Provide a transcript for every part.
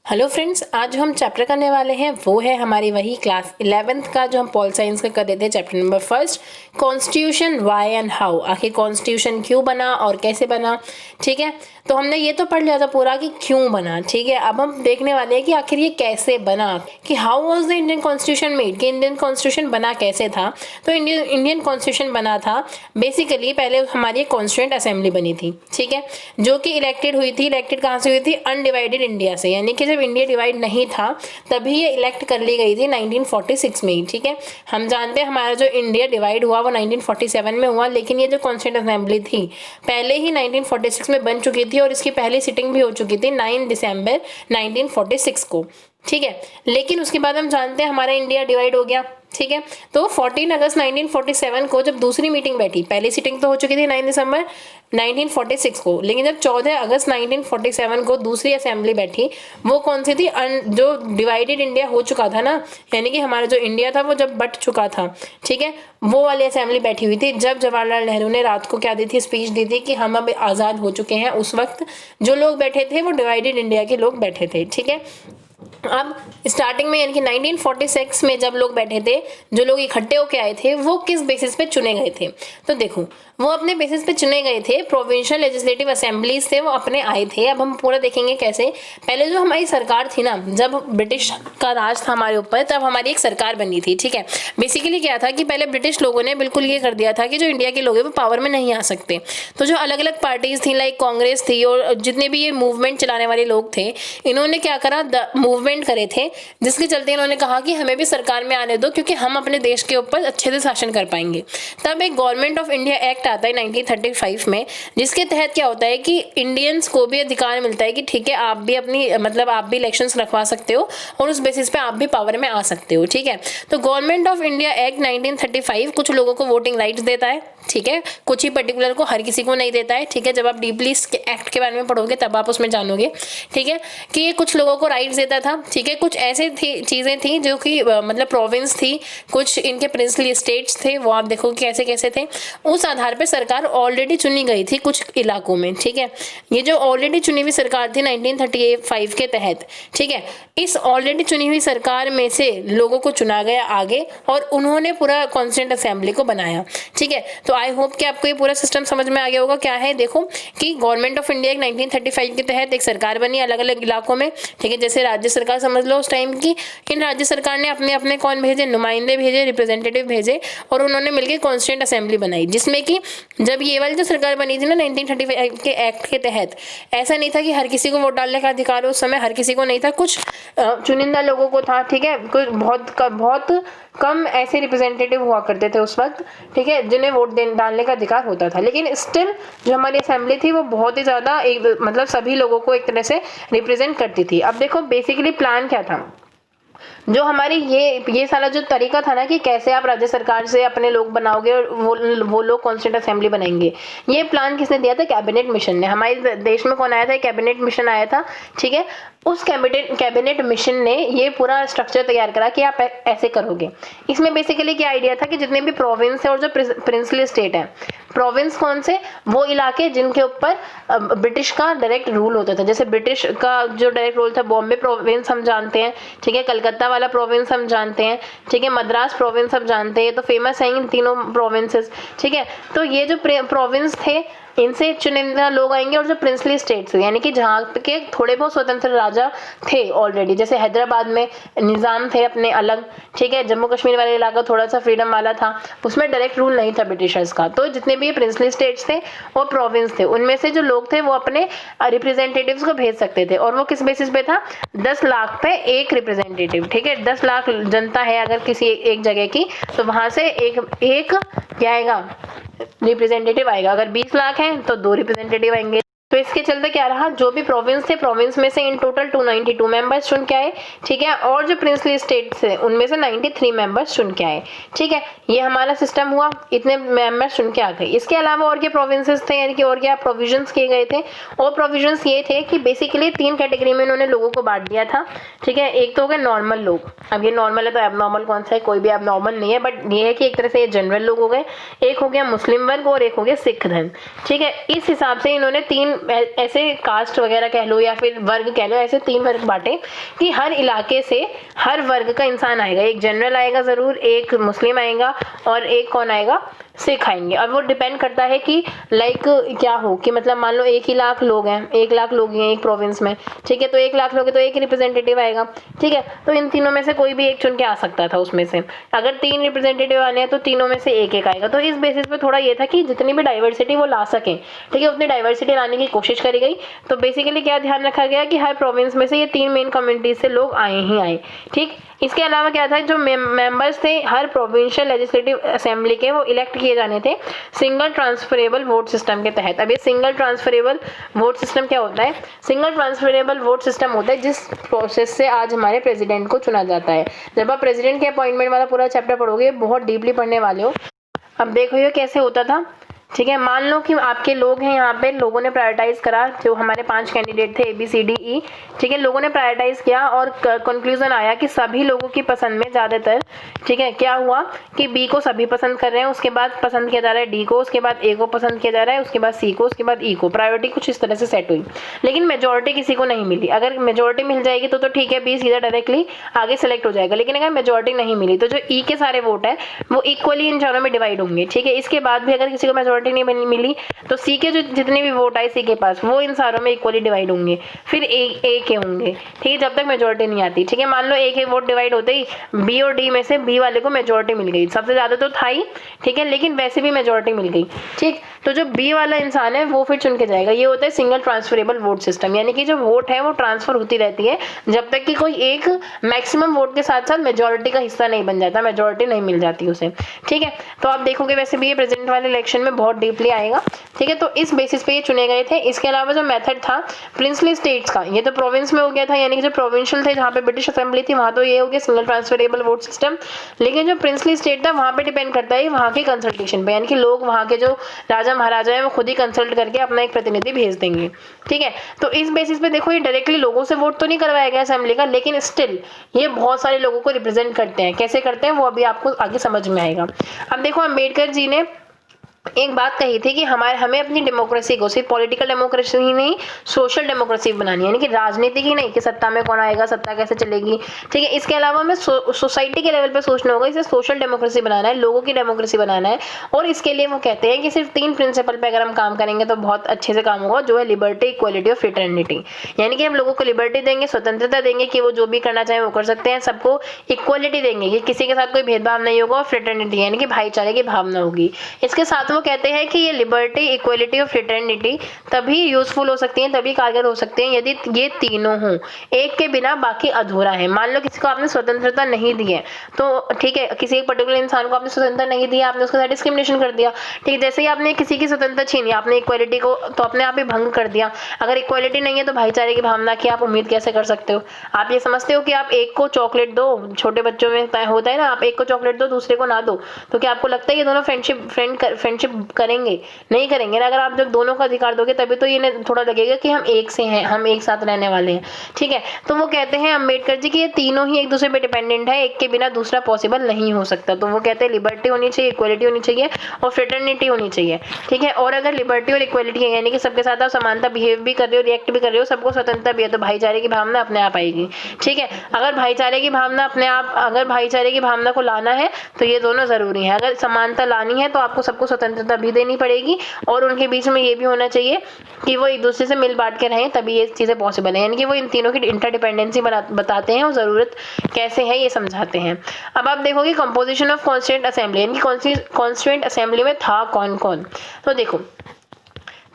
Hello friends, आज जो हम चैप्टर करने वाले हैं वो है हमारी वही क्लास 11th का जो हम पॉल साइंस का कर देते हैं। Chapter number first, constitution why and how. आखिर कॉन्स्टिट्यूशन क्यों बना और कैसे बना। ठीक है, तो हमने ये तो पढ़ लिया था पूरा कि क्यों बना। ठीक है, अब हम देखने वाले हैं कि आखिर ये कैसे बना, कि how was the Indian constitution made, कि इंडियन कॉन्स्टिट्यूशन बना कैसे था। तो इंडियन कॉन्स्टिट्यूशन बना था बेसिकली, पहले हमारी एक कॉन्स्टिट्यूएंट असेंबली बनी थी। ठीक है, जो कि इलेक्टेड हुई थी। इलेक्टेड कहाँ से हुई थी? अनडिवाइडेड इंडिया से, यानी कि जब इंडिया डिवाइड नहीं था तभी ये इलेक्ट कर ली गई थी 1946 में ही। ठीक है, हम जानते हैं हमारा जो इंडिया डिवाइड हुआ वो 1947 में हुआ, लेकिन ये जो कॉन्स्टिट्यूएंट असेंबली थी पहले ही 1946 में बन चुकी थी और इसकी पहली सिटिंग भी हो चुकी थी 9 दिसंबर 1946 को। ठीक है, लेकिन उसके बाद हम जानते हैं हमारा इंडिया डिवाइड हो गया। ठीक है, तो 14 अगस्त 1947 को जब दूसरी मीटिंग बैठी, पहली सिटिंग तो हो चुकी थी 9 दिसंबर 1946 को, लेकिन जब 14 अगस्त 1947 को दूसरी असेंबली बैठी, वो कौन सी थी? जो डिवाइडेड इंडिया हो चुका था ना, यानी कि हमारा जो इंडिया था वो जब बट चुका था। ठीक है, वो वाली असेंबली बैठी हुई थी जब जवाहरलाल नेहरू ने रात को क्या दी थी? स्पीच दी थी कि हम अब आज़ाद हो चुके हैं। उस वक्त जो लोग बैठे थे वो डिवाइडेड इंडिया के लोग बैठे थे। ठीक है, अब स्टार्टिंग में यानी कि 1946 में जब लोग बैठे थे, जो लोग इकट्ठे होके आए थे, वो किस बेसिस पे चुने गए थे? तो देखो, वो अपने बेसिस पे चुने गए थे, प्रोविंशियल लेजिस्लेटिव असेंबलीज से वो अपने आए थे। अब हम पूरा देखेंगे कैसे। पहले जो हमारी सरकार थी ना, जब ब्रिटिश का राज था हमारे ऊपर, तब हमारी एक सरकार बनी थी। ठीक है, बेसिकली क्या था कि पहले ब्रिटिश लोगों ने बिल्कुल ये कर दिया था कि जो इंडिया के लोग हैं वो पावर में नहीं आ सकते। तो जो अलग अलग पार्टीज थी, लाइक कांग्रेस थी और जितने भी ये मूवमेंट चलाने वाले लोग थे, इन्होंने क्या करा? मूवमेंट करे थे, जिसके चलते इन्होंने कहा कि हमें भी सरकार में आने दो, क्योंकि हम अपने देश के ऊपर अच्छे से शासन कर पाएंगे। तब एक गवर्नमेंट ऑफ इंडिया एक्ट आता है 1935 में, जिसके तहत क्या होता है कि इंडियंस को भी अधिकार मिलता है कि ठीक है, आप भी अपनी आप भी इलेक्शंस रखवा सकते हो और उस बेसिस पे आप भी पावर में आ सकते हो। ठीक है, तो गवर्नमेंट ऑफ इंडिया एक्ट 1935 कुछ लोगों को वोटिंग राइट्स देता है। ठीक है, कुछ ही पर्टिकुलर को, हर किसी को नहीं देता है। ठीक है, जब आप डीपली इस एक्ट के बारे में पढ़ोगे तब आप उसमें जानोगे। ठीक है, कि ये कुछ लोगों को राइट्स देता था। ठीक है, कुछ ऐसे चीजें थी जो कि प्रोविंस थी, कुछ इनके प्रिंसली स्टेट्स थे, वो आप देखो कैसे कैसे थे। उस आधार पर सरकार ऑलरेडी चुनी गई थी कुछ इलाकों में। ठीक है, ये जो ऑलरेडी चुनी हुई सरकार थी 1935 के तहत, ठीक है, इस ऑलरेडी चुनी हुई सरकार में से लोगों को चुना गया आगे और उन्होंने पूरा कॉन्स्टिट्यूएंट असेंबली को बनाया। ठीक है, तो आई होप कि आपको ये पूरा सिस्टम समझ में आ गया होगा। क्या है, देखो कि गवर्नमेंट ऑफ इंडिया 1935 के तहत एक सरकार बनी अलग अलग इलाकों में। ठीक है, जैसे राज्य सरकार समझ लो उस टाइम की। इन राज्य सरकार ने अपने अपने कौन भेजे? नुमाइंदे भेजे, रिप्रेजेंटेटिव भेजे, और उन्होंने मिलकर कॉन्स्टिट्यूएंट असेंबली बनाई, जिसमें कि जब ये वाली जो सरकार बनी थी ना 1935 के एक्ट के तहत, ऐसा नहीं था कि हर किसी को वोट डालने का अधिकार हो। उस समय हर किसी को नहीं था, कुछ चुनिंदा लोगों को था। ठीक है, कुछ बहुत कम ऐसे रिप्रेजेंटेटिव हुआ करते थे उस वक्त। ठीक है, जिन्हें वोट डालने का अधिकार होता था, लेकिन स्टिल जो हमारी असेंबली थी वो बहुत ही ज्यादा एक सभी लोगों को एक तरह से रिप्रेजेंट करती थी। अब देखो बेसिकली प्लान क्या था, जो हमारी ये सारा जो तरीका था ना कि कैसे आप राज्य सरकार से अपने लोग बनाओगे और वो लोग कॉन्स्टिट्यूएंट असेंबली बनाएंगे, ये प्लान किसने दिया था? कैबिनेट मिशन ने। हमारे देश में कौन आया था? कैबिनेट मिशन आया था। ठीक है, उस कैबिनेट मिशन ने ये पूरा स्ट्रक्चर तैयार करा कि आप ऐसे करोगे। इसमें बेसिकली क्या आइडिया था कि जितने भी प्रोविंस है और जो प्रिंसली स्टेट है, प्रोविंस कौन से? वो इलाके जिनके ऊपर ब्रिटिश का डायरेक्ट रूल होता था। जैसे ब्रिटिश का जो डायरेक्ट रूल था, बॉम्बे प्रोविंस हम जानते हैं। ठीक है, कलकत्ता वाला प्रोविंस हम जानते हैं। ठीक है, मद्रास प्रोविंस हम जानते हैं। तो फेमस है इन तीनों प्रोविंसेस। ठीक है, तो ये जो प्रोविंस थे, इनसे चुनिंदा लोग आएंगे, और जो प्रिंसली स्टेट्स यानी कि जहाँ के थोड़े बहुत स्वतंत्र राजा थे ऑलरेडी, जैसे हैदराबाद में निज़ाम थे अपने अलग। ठीक है, जम्मू कश्मीर वाला इलाका थोड़ा सा फ्रीडम वाला था, उसमें डायरेक्ट रूल नहीं था ब्रिटिशर्स का। तो जितने भी प्रिंसली स्टेट्स थे और प्रोविंस थे, उनमें से जो लोग थे वो अपने रिप्रेजेंटेटिव्स को भेज सकते थे, और वो किस बेसिस पे था? 10 लाख पे एक रिप्रेजेंटेटिव। ठीक है, 10 लाख जनता है अगर किसी एक जगह की, तो वहां से एक क्या आएगा? रिप्रेजेंटेटिव आएगा। अगर 20 लाख हैं तो 2 रिप्रेजेंटेटिव आएंगे। तो इसके चलते क्या रहा, जो भी प्रोविंस थे, प्रोविंस में से इन टोटल 292 मेंबर्स चुन के आए। ठीक है, और जो प्रिंसली स्टेट्स थे उनमें से 93 मेंबर्स चुन के आए। ठीक है, ये हमारा सिस्टम हुआ, इतने मेंबर्स चुन के आ गए। इसके अलावा और क्या प्रोविंसेस थे, यानी कि और क्या प्रोविजंस किए गए थे? और प्रोविजंस ये थे कि बेसिकली 3 कैटेगरी में इन्होंने लोगों को बांट दिया था। ठीक है, एक तो हो गए नॉर्मल लोग। अब ये नॉर्मल है तो एबनॉर्मल कौन सा है? कोई भी एबनॉर्मल नहीं है, बट ये है कि एक तरह से ये जनरल लोग हो गए। एक हो गया मुस्लिम वर्ग और एक हो गया सिख धर्म। ठीक है, इस हिसाब से इन्होंने 3 ऐसे कास्ट वगैरह कह लो या फिर वर्ग कह लो, ऐसे 3 वर्ग बांटे कि हर इलाके से हर वर्ग का इंसान आएगा। एक जनरल आएगा ज़रूर, एक मुस्लिम आएगा और एक कौन आएगा, सिख आएंगे। और वो डिपेंड करता है कि लाइक क्या हो कि मतलब मान लो 1 ही लाख लोग हैं, 1 लाख लोग हैं एक प्रोविंस में, ठीक है, तो 1 लाख लोग हैं तो एक ही रिप्रेजेंटेटिव आएगा, ठीक है। तो इन तीनों में से कोई भी एक चुन के आ सकता था उसमें से। अगर 3 रिप्रेजेंटेटिव आने हैं तो तीनों में से एक एक आएगा। तो इस बेसिस पे थोड़ा ये था कि जितनी भी डाइवर्सिटी वो ला सकें, ठीक है, उतनी डाइवर्सिटी लाने की कोशिश करी गई। तो बेसिकली क्या ध्यान रखा गया कि हर प्रोविंस में से ये 3 मेन कम्युनिटीज से लोग आए ही आए, ठीक। इसके अलावा क्या था, जो मेंबर्स थे हर प्रोविंशियल लेजिस्लेटिव असेंबली के, वो इलेक्ट किए जाने थे सिंगल ट्रांसफरेबल वोट सिस्टम के तहत। अब ये सिंगल ट्रांसफरेबल वोट सिस्टम क्या होता है? सिंगल ट्रांसफरेबल वोट सिस्टम होता है जिस प्रोसेस से आज हमारे प्रेसिडेंट को चुना जाता है। जब आप प्रेसिडेंट के अपॉइंटमेंट वाला पूरा चैप्टर पढ़ोगे, बहुत डीपली पढ़ने वाले हो। अब देखो ये कैसे होता था, ठीक है। मान लो कि आपके लोग हैं, यहाँ पे लोगों ने प्रायोरिटाइज करा, जो हमारे 5 कैंडिडेट थे ABCDE, ठीक है, लोगों ने प्रायोरिटाइज किया और कंक्लूजन आया कि सभी लोगों की पसंद में ज़्यादातर, ठीक है, क्या हुआ कि B को सभी पसंद कर रहे हैं, उसके बाद पसंद किया जा रहा है D को, उसके बाद A को पसंद किया जा रहा है, उसके बाद C को, उसके बाद E को। प्रायोरिटी कुछ इस तरह से सेट हुई, लेकिन मेजोरिटी किसी को नहीं मिली। अगर मेजोरिटी मिल जाएगी तो ठीक है, B सीधा डायरेक्टली आगे सेलेक्ट हो जाएगा, लेकिन अगर मेजोरिटी नहीं मिली तो जो E के सारे वोट है वो इक्वली इन चारों में डिवाइड होंगे, ठीक है। इसके बाद भी अगर किसी को मेजोरिटी नहीं मिली तो C के जो जितने भी वोट आए C के पास, वो इन सारों में इक्वली डिवाइड होंगे, फिर A के होंगे, ठीक है, जब तक मेजोरिटी नहीं आती, ठीक है। मान लो A के वोट डिवाइड होते ही B और D में से B वाले को मेजोरिटी मिल गई, सबसे ज्यादा तो था ही, ठीक है, लेकिन वैसे भी मेजोरिटी मिल गई, ठीक। तो जो B वाला इंसान है वो फिर चुन के जाएगा। ये होता है सिंगल ट्रांसफरेबल वोट सिस्टम, यानी कि जो वोट है वो ट्रांसफर होती रहती है जब तक कि कोई एक मैक्सिमम वोट के साथ साथ मेजोरिटी का हिस्सा नहीं बन जाता, मेजोरिटी नहीं मिल जाती उसे, ठीक है। तो आप देखोगे वैसे भी ये प्रेजेंट वाले इलेक्शन में बहुत डीपली आएगा, ठीक है। तो इस बेसिस पे ये चुने गए थे। इसके अलावा जो मेथड था प्रिंसली स्टेट्स का, ये तो प्रोविंस में हो गया था, यानी कि जो प्रोविंशियल थे जहाँ पे ब्रिटिश असेंबली थी वहाँ तो ये हो गया सिंगल ट्रांसफरेबल वोट सिस्टम, लेकिन जो प्रिंसली स्टेट था वहाँ पे डिपेंड करता है वहाँ के कंसल्टेशन पे, यानी कि लोग वहाँ के जो राजा महाराजा है वो खुद ही कंसल्ट करके अपना एक प्रतिनिधि भेज देंगे, ठीक है। तो इस बेसिस पे देखो ये डायरेक्टली लोगों से वोट तो नहीं करवाया गया असेंबली का, लेकिन स्टिल ये बहुत सारे लोगों को रिप्रेजेंट करते हैं। कैसे करते हैं वो अभी आपको आगे समझ में आएगा। अब देखो अम्बेडकर जी ने एक बात कही थी कि हमें अपनी डेमोक्रेसी को सिर्फ पॉलिटिकल डेमोक्रेसी ही नहीं, सोशल डेमोक्रेसी बनानी है, यानी कि राजनीति ही नहीं कि सत्ता में कौन आएगा, सत्ता कैसे चलेगी, ठीक है। इसके अलावा हमें सोसाइटी के लेवल पे सोचना होगा, इसे सोशल डेमोक्रेसी बनाना है, लोगों की डेमोक्रेसी बनाना है। और इसके लिए वो कहते हैं कि सिर्फ 3 प्रिंसिपल पे अगर हम काम करेंगे तो बहुत अच्छे से काम होगा, जो है लिबर्टी, इक्वालिटी और फ्रेटर्निटी। यानी कि हम लोगों को लिबर्टी देंगे, स्वतंत्रता देंगे कि वो जो भी करना चाहे वो कर सकते हैं, सबको इक्वालिटी देंगे कि किसी के साथ कोई भेदभाव नहीं होगा, और फ्रेटर्निटी यानी कि भाईचारे की भावना होगी। इसके साथ वो कहते हैं कि ये लिबर्टी, इक्वालिटी और फ्रेटर्निटी तभी यूजफुल हो सकती हैं, तभी कारगर हो सकते हैं यदि ये तीनों हों। एक के बिना बाकी अधूरा है। मान लो किसी को आपने स्वतंत्रता नहीं दी है तो ठीक है, किसी एक पर्टिकुलर इंसान को आपने स्वतंत्रता नहीं दी, आपने उसके साथ डिस्क्रिमिनेशन कर दिया, ठीक है। जैसे ही आपने किसी की स्वतंत्रता छीनी, आपने इक्वालिटी को तो अपने आप ही भंग कर दिया। अगर इक्वालिटी नहीं है तो भाईचारे की भावना की आप उम्मीद कैसे कर सकते हो? आप ये समझते हो कि आप एक को चॉकलेट दो, छोटे बच्चों में होता है ना, आप एक को चॉकलेट दो दूसरे को ना दो, तो क्या आपको लगता है ये दोनों फ्रेंडशिप करेंगे? नहीं करेंगे ना। अगर आप जब दोनों का अधिकार दोगे तभी तो ये थोड़ा लगेगा कि हम एक से हैं, हम एक साथ रहने वाले हैं, ठीक है। तो वो कहते हैं अम्बेडकर जी कि ये तीनों ही एक दूसरे पे डिपेंडेंट है, एक के बिना दूसरा पॉसिबल नहीं हो सकता। तो वो कहते हैं लिबर्टी होनी चाहिए, इक्वालिटी होनी चाहिए और फ्रेटर्निटी होनी चाहिए, ठीक है। और अगर लिबर्टी और इक्वालिटी है, यानी कि सबके साथ आप समानता बिहेव भी कर रहे हो, रिएक्ट भी कर रहे हो, सबको स्वतंत्रता भी है, तो भाईचारे की भावना अपने आप आएगी, ठीक है। अगर भाईचारे की भावना को लाना है तो ये दोनों जरूरी है। अगर समानता लानी है तो आपको सबको स्वतंत्रता भी देनी पड़ेगी और उनके बीच में ये भी होना चाहिए कि वो एक दूसरे से मिल बांट के रहें, तभी ये चीजें पॉसिबल है। यानी कि वो इन तीनों की इंटरडिपेंडेंसी बताते हैं और जरूरत कैसे है ये समझाते हैं। अब आप देखोगे कंपोजिशन ऑफ कॉन्स्टिट्यूएंट असेंबली, यानी कॉन्स्टिट्यूएंट असेंबली में था कौन कौन। तो देखो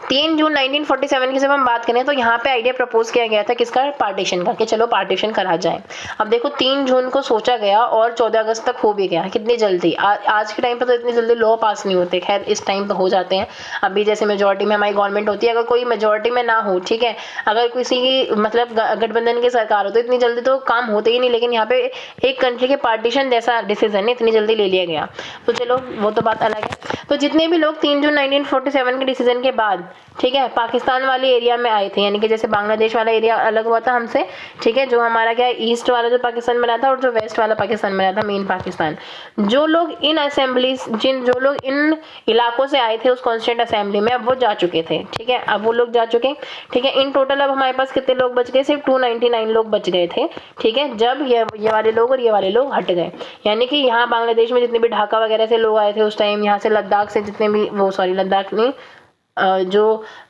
3 जून 1947 की जब हम बात करें तो यहाँ पे आइडिया प्रपोज किया गया था किसका, पार्टीशन का, कि चलो पार्टीशन करा जाए। अब देखो 3 जून को सोचा गया और 14 अगस्त तक हो भी गया, कितनी जल्दी। आज के टाइम पे तो इतनी जल्दी लॉ पास नहीं होते, खैर इस टाइम तो हो जाते हैं। अभी जैसे मेजोरिटी में हमारी गवर्नमेंट होती है, अगर कोई मेजोरिटी में ना हो, ठीक है, अगर किसी की मतलब गठबंधन की सरकार हो तो इतनी जल्दी तो काम होते ही नहीं, लेकिन यहाँ पे एक कंट्री के पार्टीशन जैसा डिसीजन इतनी जल्दी ले लिया गया, तो चलो वो तो बात अलग है। तो जितने भी लोग 3 जून 1947 के डिसीजन के बाद, ठीक है, पाकिस्तान वाले एरिया में आए थे, यानी कि जैसे बांग्लादेश वाला एरिया अलग हुआ था हमसे, ठीक है, जो हमारा क्या है ईस्ट वाला जो पाकिस्तान बना था और जो वेस्ट वाला पाकिस्तान बना था, मेन पाकिस्तान, जो लोग इन असेंबलीज जो लोग इन इलाकों से आए थे उस कॉन्स्टिट्यूंट असेंबली में, अब वो जा चुके थे, ठीक है, अब वो लोग जा चुके, ठीक है। इन टोटल अब हमारे पास कितने लोग बच गए? सिर्फ 299 लोग बच गए थे, ठीक है, जब ये वाले लोग और ये वाले लोग हट गए। यानी कि यहाँ बांग्लादेश में जितने भी ढाका वगैरह से लोग आए थे उस टाइम, यहाँ से लद्दाख से जितने भी लद्दाख नहीं, जो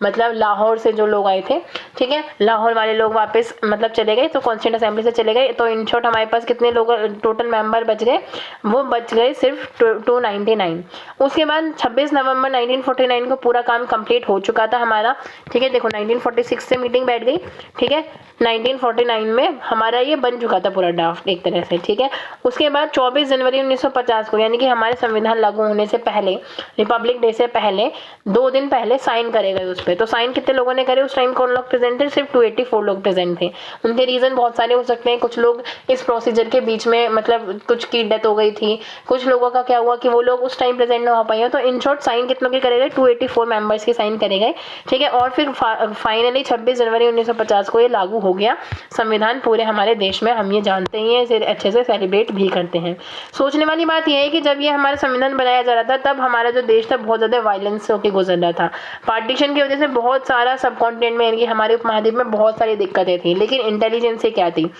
मतलब लाहौर से जो लोग आए थे, ठीक है, लाहौर वाले लोग वापस मतलब चले गए, तो कॉन्स्टिट्यूंट असेंबली से चले गए। तो इन शॉर्ट हमारे पास कितने लोग टोटल मेंबर बच गए? वो बच गए सिर्फ 299। उसके बाद 26 नवंबर 1949 को पूरा काम कंप्लीट हो चुका था हमारा, ठीक है। देखो 1946 से मीटिंग बैठ गई, ठीक है, 1949 में हमारा ये बन चुका था पूरा ड्राफ्ट एक तरह से, ठीक है। उसके बाद 24 जनवरी 1950 को, यानी कि हमारे संविधान लागू होने से पहले, रिपब्लिक डे से पहले 2 दिन पहले साइन करे गए उस पे। तो साइन कितने लोगों ने करे? उस टाइम कौन लोग प्रेजेंट थे? सिर्फ 284 लोग प्रेजेंट थे। उनके रीजन बहुत सारे हो सकते हैं, कुछ लोग इस प्रोसीजर के बीच में मतलब कुछ की डेथ हो गई थी, कुछ लोगों का क्या हुआ कि वो लोग उस टाइम प्रेजेंट ना हो पाए। तो इन शॉर्ट साइन कितनों के करे गए? 284 मेंबर्स के साइन करे गए, ठीक है। और फिर फाइनली 26 जनवरी 1950 को ये लागू हो गया संविधान पूरे हमारे देश में। हम ये जानते ही हैं, इसे अच्छे से सेलिब्रेट भी करते हैं। सोचने वाली बात यह है कि जब ये हमारा संविधान बनाया जा रहा था तब हमारा जो देश था बहुत ज्यादा वायलेंस होकर गुजर रहा था। पार्टीशन की वजह से बहुत सारा सब कॉन्टिनेंट में, यानी कि हमारे उपमहाद्वीप में बहुत सारी दिक्कतें थी, लेकिन इंटेलिजेंस से क्या थी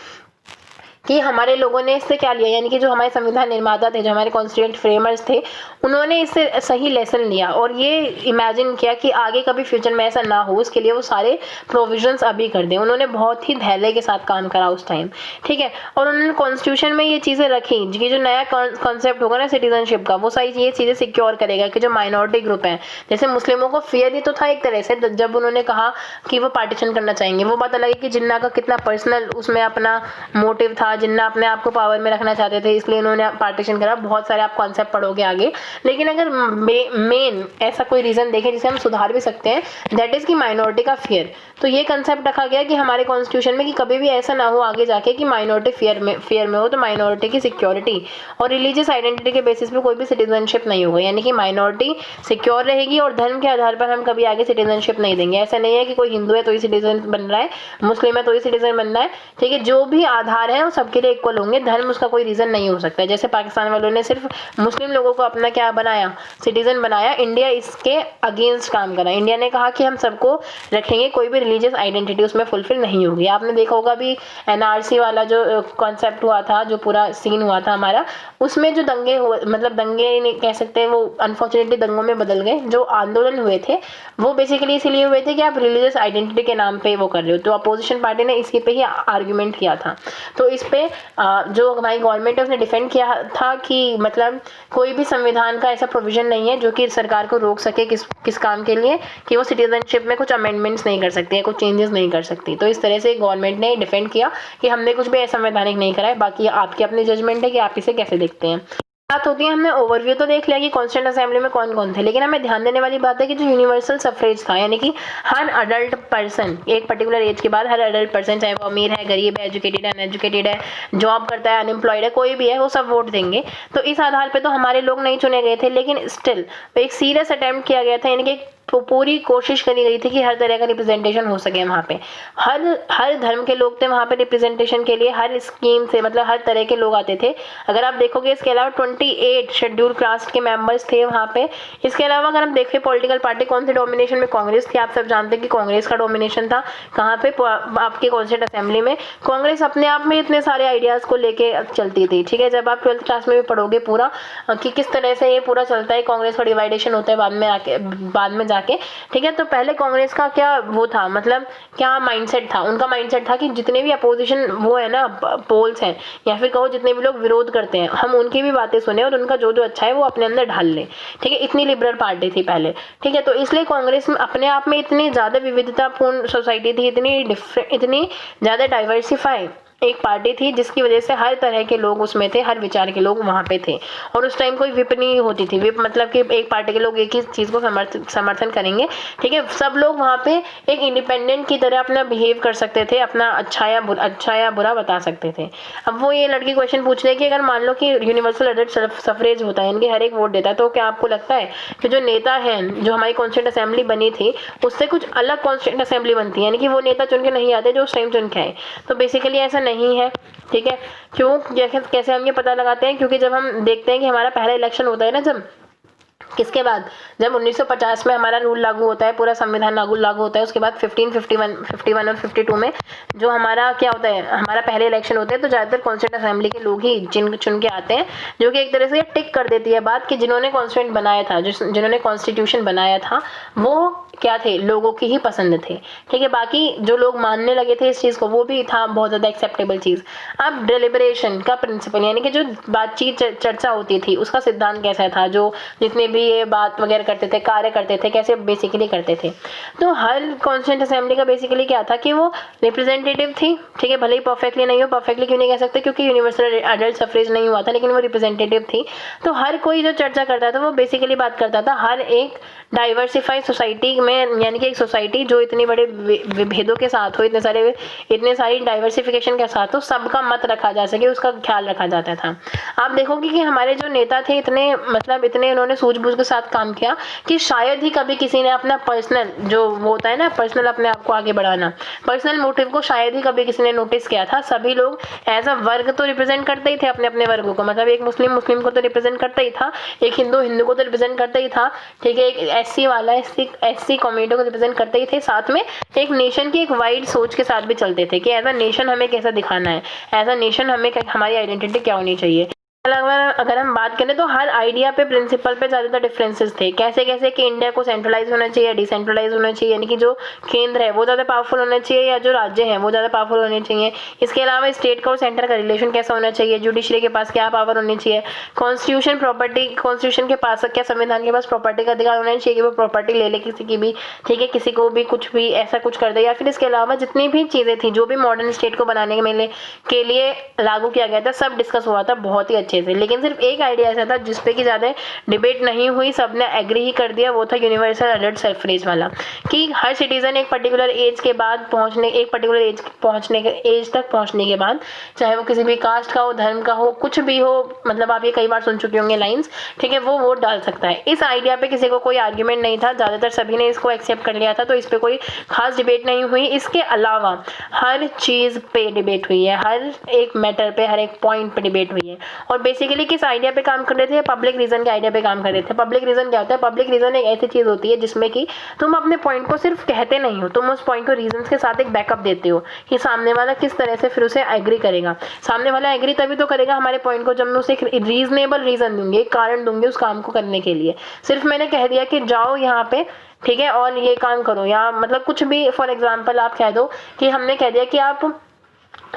कि हमारे लोगों ने इससे क्या लिया, यानी कि जो हमारे संविधान निर्माता थे, जो हमारे कॉन्स्टिट्यूएंट फ्रेमर्स थे, उन्होंने इससे सही लेसन लिया और ये इमेजिन किया कि आगे कभी फ्यूचर में ऐसा ना हो, उसके लिए वो सारे प्रोविजंस अभी कर दें। उन्होंने बहुत ही धैर्य के साथ काम करा उस टाइम, ठीक है। और उन्होंने कॉन्स्टिट्यूशन में ये चीज़ें रखी कि जो नया कॉन्सेप्ट होगा ना सिटीजनशिप का, वो सारी ये चीज़ें सिक्योर करेगा कि जो माइनॉरिटी ग्रुप है, जैसे मुस्लिमों को फियर ही तो था एक तरह से जब उन्होंने कहा कि वो पार्टीशन करना चाहेंगे। वो बात अलग है कि जिन्ना का कितना पर्सनल उसमें अपना मोटिव था, जिन्ना अपने आप को पावर में रखना चाहते थे, इसलिए उन्होंने पार्टीशन करा। बहुत सारे आप कॉन्सेप्ट पढ़ोगे आगे, लेकिन अगर मेन ऐसा कोई रीजन देखें जिसे हम सुधार भी सकते हैं, दैट इज कि माइनॉरिटी का फियर। तो ये कंसेप्ट रखा गया कि हमारे कॉन्स्टिट्यूशन में कि कभी भी ऐसा ना हो आगे जाके कि माइनॉरिटी फियर में हो, तो माइनॉरिटी की सिक्योरिटी और रिलीजियस आइडेंटिटी के बेसिस पे कोई भी सिटीजनशिप नहीं होगा, यानी कि माइनॉरिटी सिक्योर रहेगी और धर्म के आधार पर हम कभी आगे सिटीजनशिप नहीं देंगे। ऐसा नहीं है कि कोई हिंदू है तो ही सिटीजन बन रहा है, मुस्लिम है तो ही सिटीजन बन रहा है, ठीक है। जो भी आधार है वो सबके लिए इक्वल होंगे, धर्म उसका कोई रीजन नहीं हो सकता है। जैसे पाकिस्तान वालों ने सिर्फ मुस्लिम लोगों को अपना क्या बनाया, सिटीजन बनाया, इंडिया इसके अगेंस्ट काम करा। इंडिया ने कहा कि हम सबको रखेंगे, कोई भी रिलीजियस आइडेंटिटी उसमें फुलफिल नहीं होगी। आपने देखा होगा भी एनआरसी वाला जो कॉन्सेप्ट हुआ था, जो पूरा सीन हुआ था हमारा, उसमें जो दंगे मतलब दंगे नहीं कह सकते, वो अनफॉर्चुनेटली दंगों में बदल गए। जो आंदोलन हुए थे वो बेसिकली इसीलिए हुए थे कि आप रिलीजियस आइडेंटिटी के नाम पे वो कर रहे हो। तो अपोजिशन पार्टी ने इसी पे ही आर्ग्यूमेंट किया था। तो इस पे जो हमारी गवर्नमेंट है उसने डिफेंड किया था कि मतलब कोई भी संविधान का ऐसा प्रोविजन नहीं है जो कि सरकार को रोक सके किस काम के लिए, कि वो सिटीजनशिप में कुछ अमेंडमेंट्स नहीं कर सकती है, कुछ चेंजेस नहीं कर सकती। तो इस तरह से गवर्नमेंट ने डिफेंड किया कि हमने कुछ भी असंवैधानिक नहीं करा है। बाकी आपकी अपनी जजमेंट है कि आप इसे कैसे देखते हैं। बात होती है, हमने ओवरव्यू तो देख लिया कि कॉन्स्टिट्यूएंट असेंबली में कौन कौन थे, लेकिन हमें ध्यान देने वाली बात है कि जो यूनिवर्सल सफरेज था, यानी कि हर अडल्ट पर्सन एक पर्टिकुलर एज के बाद हर अडल्ट पर्सन, चाहे वो अमीर है, गरीब है, एजुकेटेड है, अनएजुकेटेड है, जॉब करता है, अनएम्प्लॉयड है, कोई भी है, वो सब वोट देंगे। तो इस आधार पर तो हमारे लोग नहीं चुने गए थे, लेकिन स्टिल एक सीरियस अटेम्प्ट किया गया था, यानी कि तो पूरी कोशिश करी गई थी कि हर तरह का रिप्रेजेंटेशन हो सके वहाँ पे। हर धर्म के लोग थे वहाँ पे रिप्रेजेंटेशन के लिए, हर स्कीम से मतलब हर तरह के लोग आते थे। अगर आप देखोगे इसके अलावा 28 शेड्यूल कास्ट के मेंबर्स थे वहाँ पे। इसके अलावा अगर हम देखें पॉलिटिकल पार्टी कौन सी डोमिनेशन में, कांग्रेस थी। आप सब जानते हैं कि कांग्रेस का डोमिनेशन था कहाँ पे, आपके कॉन्स्टिट्यूएंट असेंबली में। कांग्रेस अपने आप में इतने सारे आइडियाज़ को लेके चलती थी, ठीक है। जब आप 12th क्लास में भी पढ़ोगे पूरा कि किस तरह से ये पूरा चलता है, कांग्रेस का डिवाइडेशन होता है बाद में जाके, ठीक है। तो पहले कांग्रेस का क्या वो था, मतलब क्या माइंडसेट था, उनका माइंडसेट था कि जितने भी अपोजिशन वो है ना पोल्स हैं, या फिर कहो जितने भी लोग विरोध करते हैं, हम उनकी भी बातें सुने और उनका जो जो अच्छा है वो अपने अंदर ढाल लें, ठीक है। इतनी लिबरल पार्टी थी पहले, ठीक है। तो इसलिए कांग्रेस में अपने आप में इतनी ज़्यादा विविधतापूर्ण सोसाइटी थी, इतनी ज़्यादा डाइवर्सिफाई एक पार्टी थी जिसकी वजह से हर तरह के लोग उसमें थे, हर विचार के लोग वहाँ पे थे। और उस टाइम कोई विप नहीं होती थी। विप मतलब कि एक पार्टी के लोग एक ही चीज़ को समर्थन करेंगे, ठीक है। सब लोग वहाँ पे एक इंडिपेंडेंट की तरह अपना बिहेव कर सकते थे, अपना अच्छा या बुरा बता सकते थे। अब वो ये लड़की क्वेश्चन पूछ रही है कि अगर मान लो कि यूनिवर्सल एडल्ट सफरेज होता है, यानी कि हर एक वोट देता है, तो क्या आपको लगता है कि जो नेता हैं, जो हमारी कॉन्स्टिट्यूंट असेंबली बनी थी, उससे कुछ अलग कॉन्स्टिट्यूंट असेंबली बनती है, यानी कि वो नेता चुन के नहीं आते जो उस टाइम चुन के आए? तो बेसिकली ऐसा नहीं है, ठीक है। क्यों, कैसे हम ये पता लगाते हैं? क्योंकि जब हम देखते हैं कि हमारा पहला इलेक्शन होता है ना, जब किसके बाद, जब 1950 में हमारा रूल लागू होता है, पूरा संविधान लागू होता है, उसके बाद 1551 और 52 में जो हमारा क्या होता है, हमारा पहले इलेक्शन होते हैं, तो ज़्यादातर कॉन्स्टिट्यूंट असेंबली के लोग ही चुन के आते हैं, जो कि एक तरह से टिक कर देती है बात कि जिन्होंने कॉन्स्टिट्यूंट बनाया था, जिन्होंने कॉन्स्टिट्यूशन बनाया था, वो क्या थे, लोगों की ही पसंद थे, ठीक है। बाकी जो लोग मानने लगे थे इस चीज़ को, वो भी था बहुत ज़्यादा एक्सेप्टेबल चीज़। अब डेलिब्रेशन का प्रिंसिपल, यानी कि जो बातचीत चर्चा होती थी, उसका सिद्धांत कैसा था, जो जितने भी ये बात वगैरह करते थे, कार्य करते थे, कैसे बेसिकली करते थे। तो हर कॉन्स्टिट्यूंट असेंबली का बेसिकली क्या था कि वो रिप्रेजेंटेटिव थी, ठीक है। भले ही परफेक्टली नहीं हो, परफेक्टली क्यों नहीं कह सकते, क्योंकि यूनिवर्सल एडल्ट सफरेज नहीं हुआ था, लेकिन वो रिप्रेजेंटेटिव थी। तो हर कोई जो चर्चा करता था वो बेसिकली बात करता था हर एक डाइवर्सिफाइड सोसाइटी में, यानी कि एक सोसाइटी जो इतनी बड़े विभेदों के साथ हो, इतने सारी डाइवर्सिफिकेशन के साथ हो, सबका मत रखा जा सके, उसका ख्याल रखा जाता था। आप देखोगे कि हमारे जो नेता थे इतने इन्होंने सूझबूझ के साथ काम किया कि शायद ही कभी किसी ने अपना पर्सनल, जो होता है ना पर्सनल, अपने आप को आगे बढ़ाना, पर्सनल मोटिव को शायद ही कभी किसी ने नोटिस किया था। सभी लोग एज अ वर्ग तो रिप्रेजेंट करते ही थे अपने अपने वर्गों को, मतलब एक मुस्लिम को तो रिप्रेजेंट करता ही था, एक हिंदू को तो रिप्रेजेंट करता ही था, ठीक है। एक एससी वाला एससी कम्युनिटी को रिप्रेजेंट करते ही थे, साथ में एक नेशन की एक वाइड सोच के साथ भी चलते थे कि एज अ नेशन हमें कैसा दिखाना है, एज अ नेशन हमें हमारी आइडेंटिटी क्या होनी चाहिए। अगर हम बात करें तो हर आइडिया पे, प्रिंसिपल पे ज़्यादातर डिफरेंसेस थे। कैसे कि इंडिया को सेंट्रलाइज होना चाहिए या डिसेंट्रलाइज होना चाहिए, यानी कि जो केंद्र है वो ज़्यादा पावरफुल होना चाहिए या जो राज्य हैं वो ज़्यादा पावरफुल होने चाहिए। इसके अलावा स्टेट का और सेंटर का रिलेशन कैसा होना चाहिए, जुडिशरी के पास क्या पावर होनी चाहिए, कॉन्स्टिट्यूशन के पास, क्या संविधान के पास प्रॉपर्टी का अधिकार होना चाहिए कि वो प्रॉपर्टी ले किसी की भी, ठीक है, किसी को भी कुछ भी ऐसा कुछ कर दे। या फिर इसके अलावा जितनी भी चीज़ें थी, जो भी मॉडर्न स्टेट को बनाने के लिए लागू किया गया था, सब डिस्कस हुआ था बहुत ही अच्छे से। लेकिन सिर्फ एक आइडिया ऐसा था जिसपे कि ज़्यादा डिबेट नहीं हुई, सबने एग्री ही कर दिया, वो था यूनिवर्सल एडल्ट सफरेज वाला, कि हर सिटीजन एक पर्टिकुलर एज के बाद एज तक पहुंचने के बाद, चाहे वो किसी भी कास्ट का हो, धर्म का हो, कुछ भी हो, मतलब आप ये कई बार सुन चुके होंगे लाइंस, ठीक है, वो वोट डाल सकता है। इस आइडिया पे किसी को कोई आर्ग्यूमेंट नहीं था, ज़्यादातर सभी ने इसको एक्सेप्ट कर लिया था, तो इस पर कोई खास डिबेट नहीं हुई। इसके अलावा हर चीज़ पे डिबेट हुई है, हर एक मैटर पे, हर एक पॉइंट पे डिबेट हुई है। और बेसिकली किस आइडिया पे काम कर रहे थे, पब्लिक रीजन के आइडिया पे काम कर रहे थे। पब्लिक रीजन क्या होता है? पब्लिक रीजन एक ऐसी चीज़ होती है जिसमें कि तुम अपने पॉइंट को सिर्फ कहते नहीं हो, तुम उस पॉइंट को रीजन के साथ एक बैकअप देते हो कि सामने वाला किस तरह से फिर उसे एग्री करेगा। सामने वाला एग्री तभी तो करेगा हमारे पॉइंट को जब मैं उसे एक रीजनेबल रीजन दूंगी, एक कारण दूंगी उस काम को करने के लिए। सिर्फ मैंने कह दिया कि जाओ यहाँ पे, ठीक है, और ये काम करो, या मतलब कुछ भी, फॉर एग्जाम्पल आप कह दो कि हमने कह दिया कि आप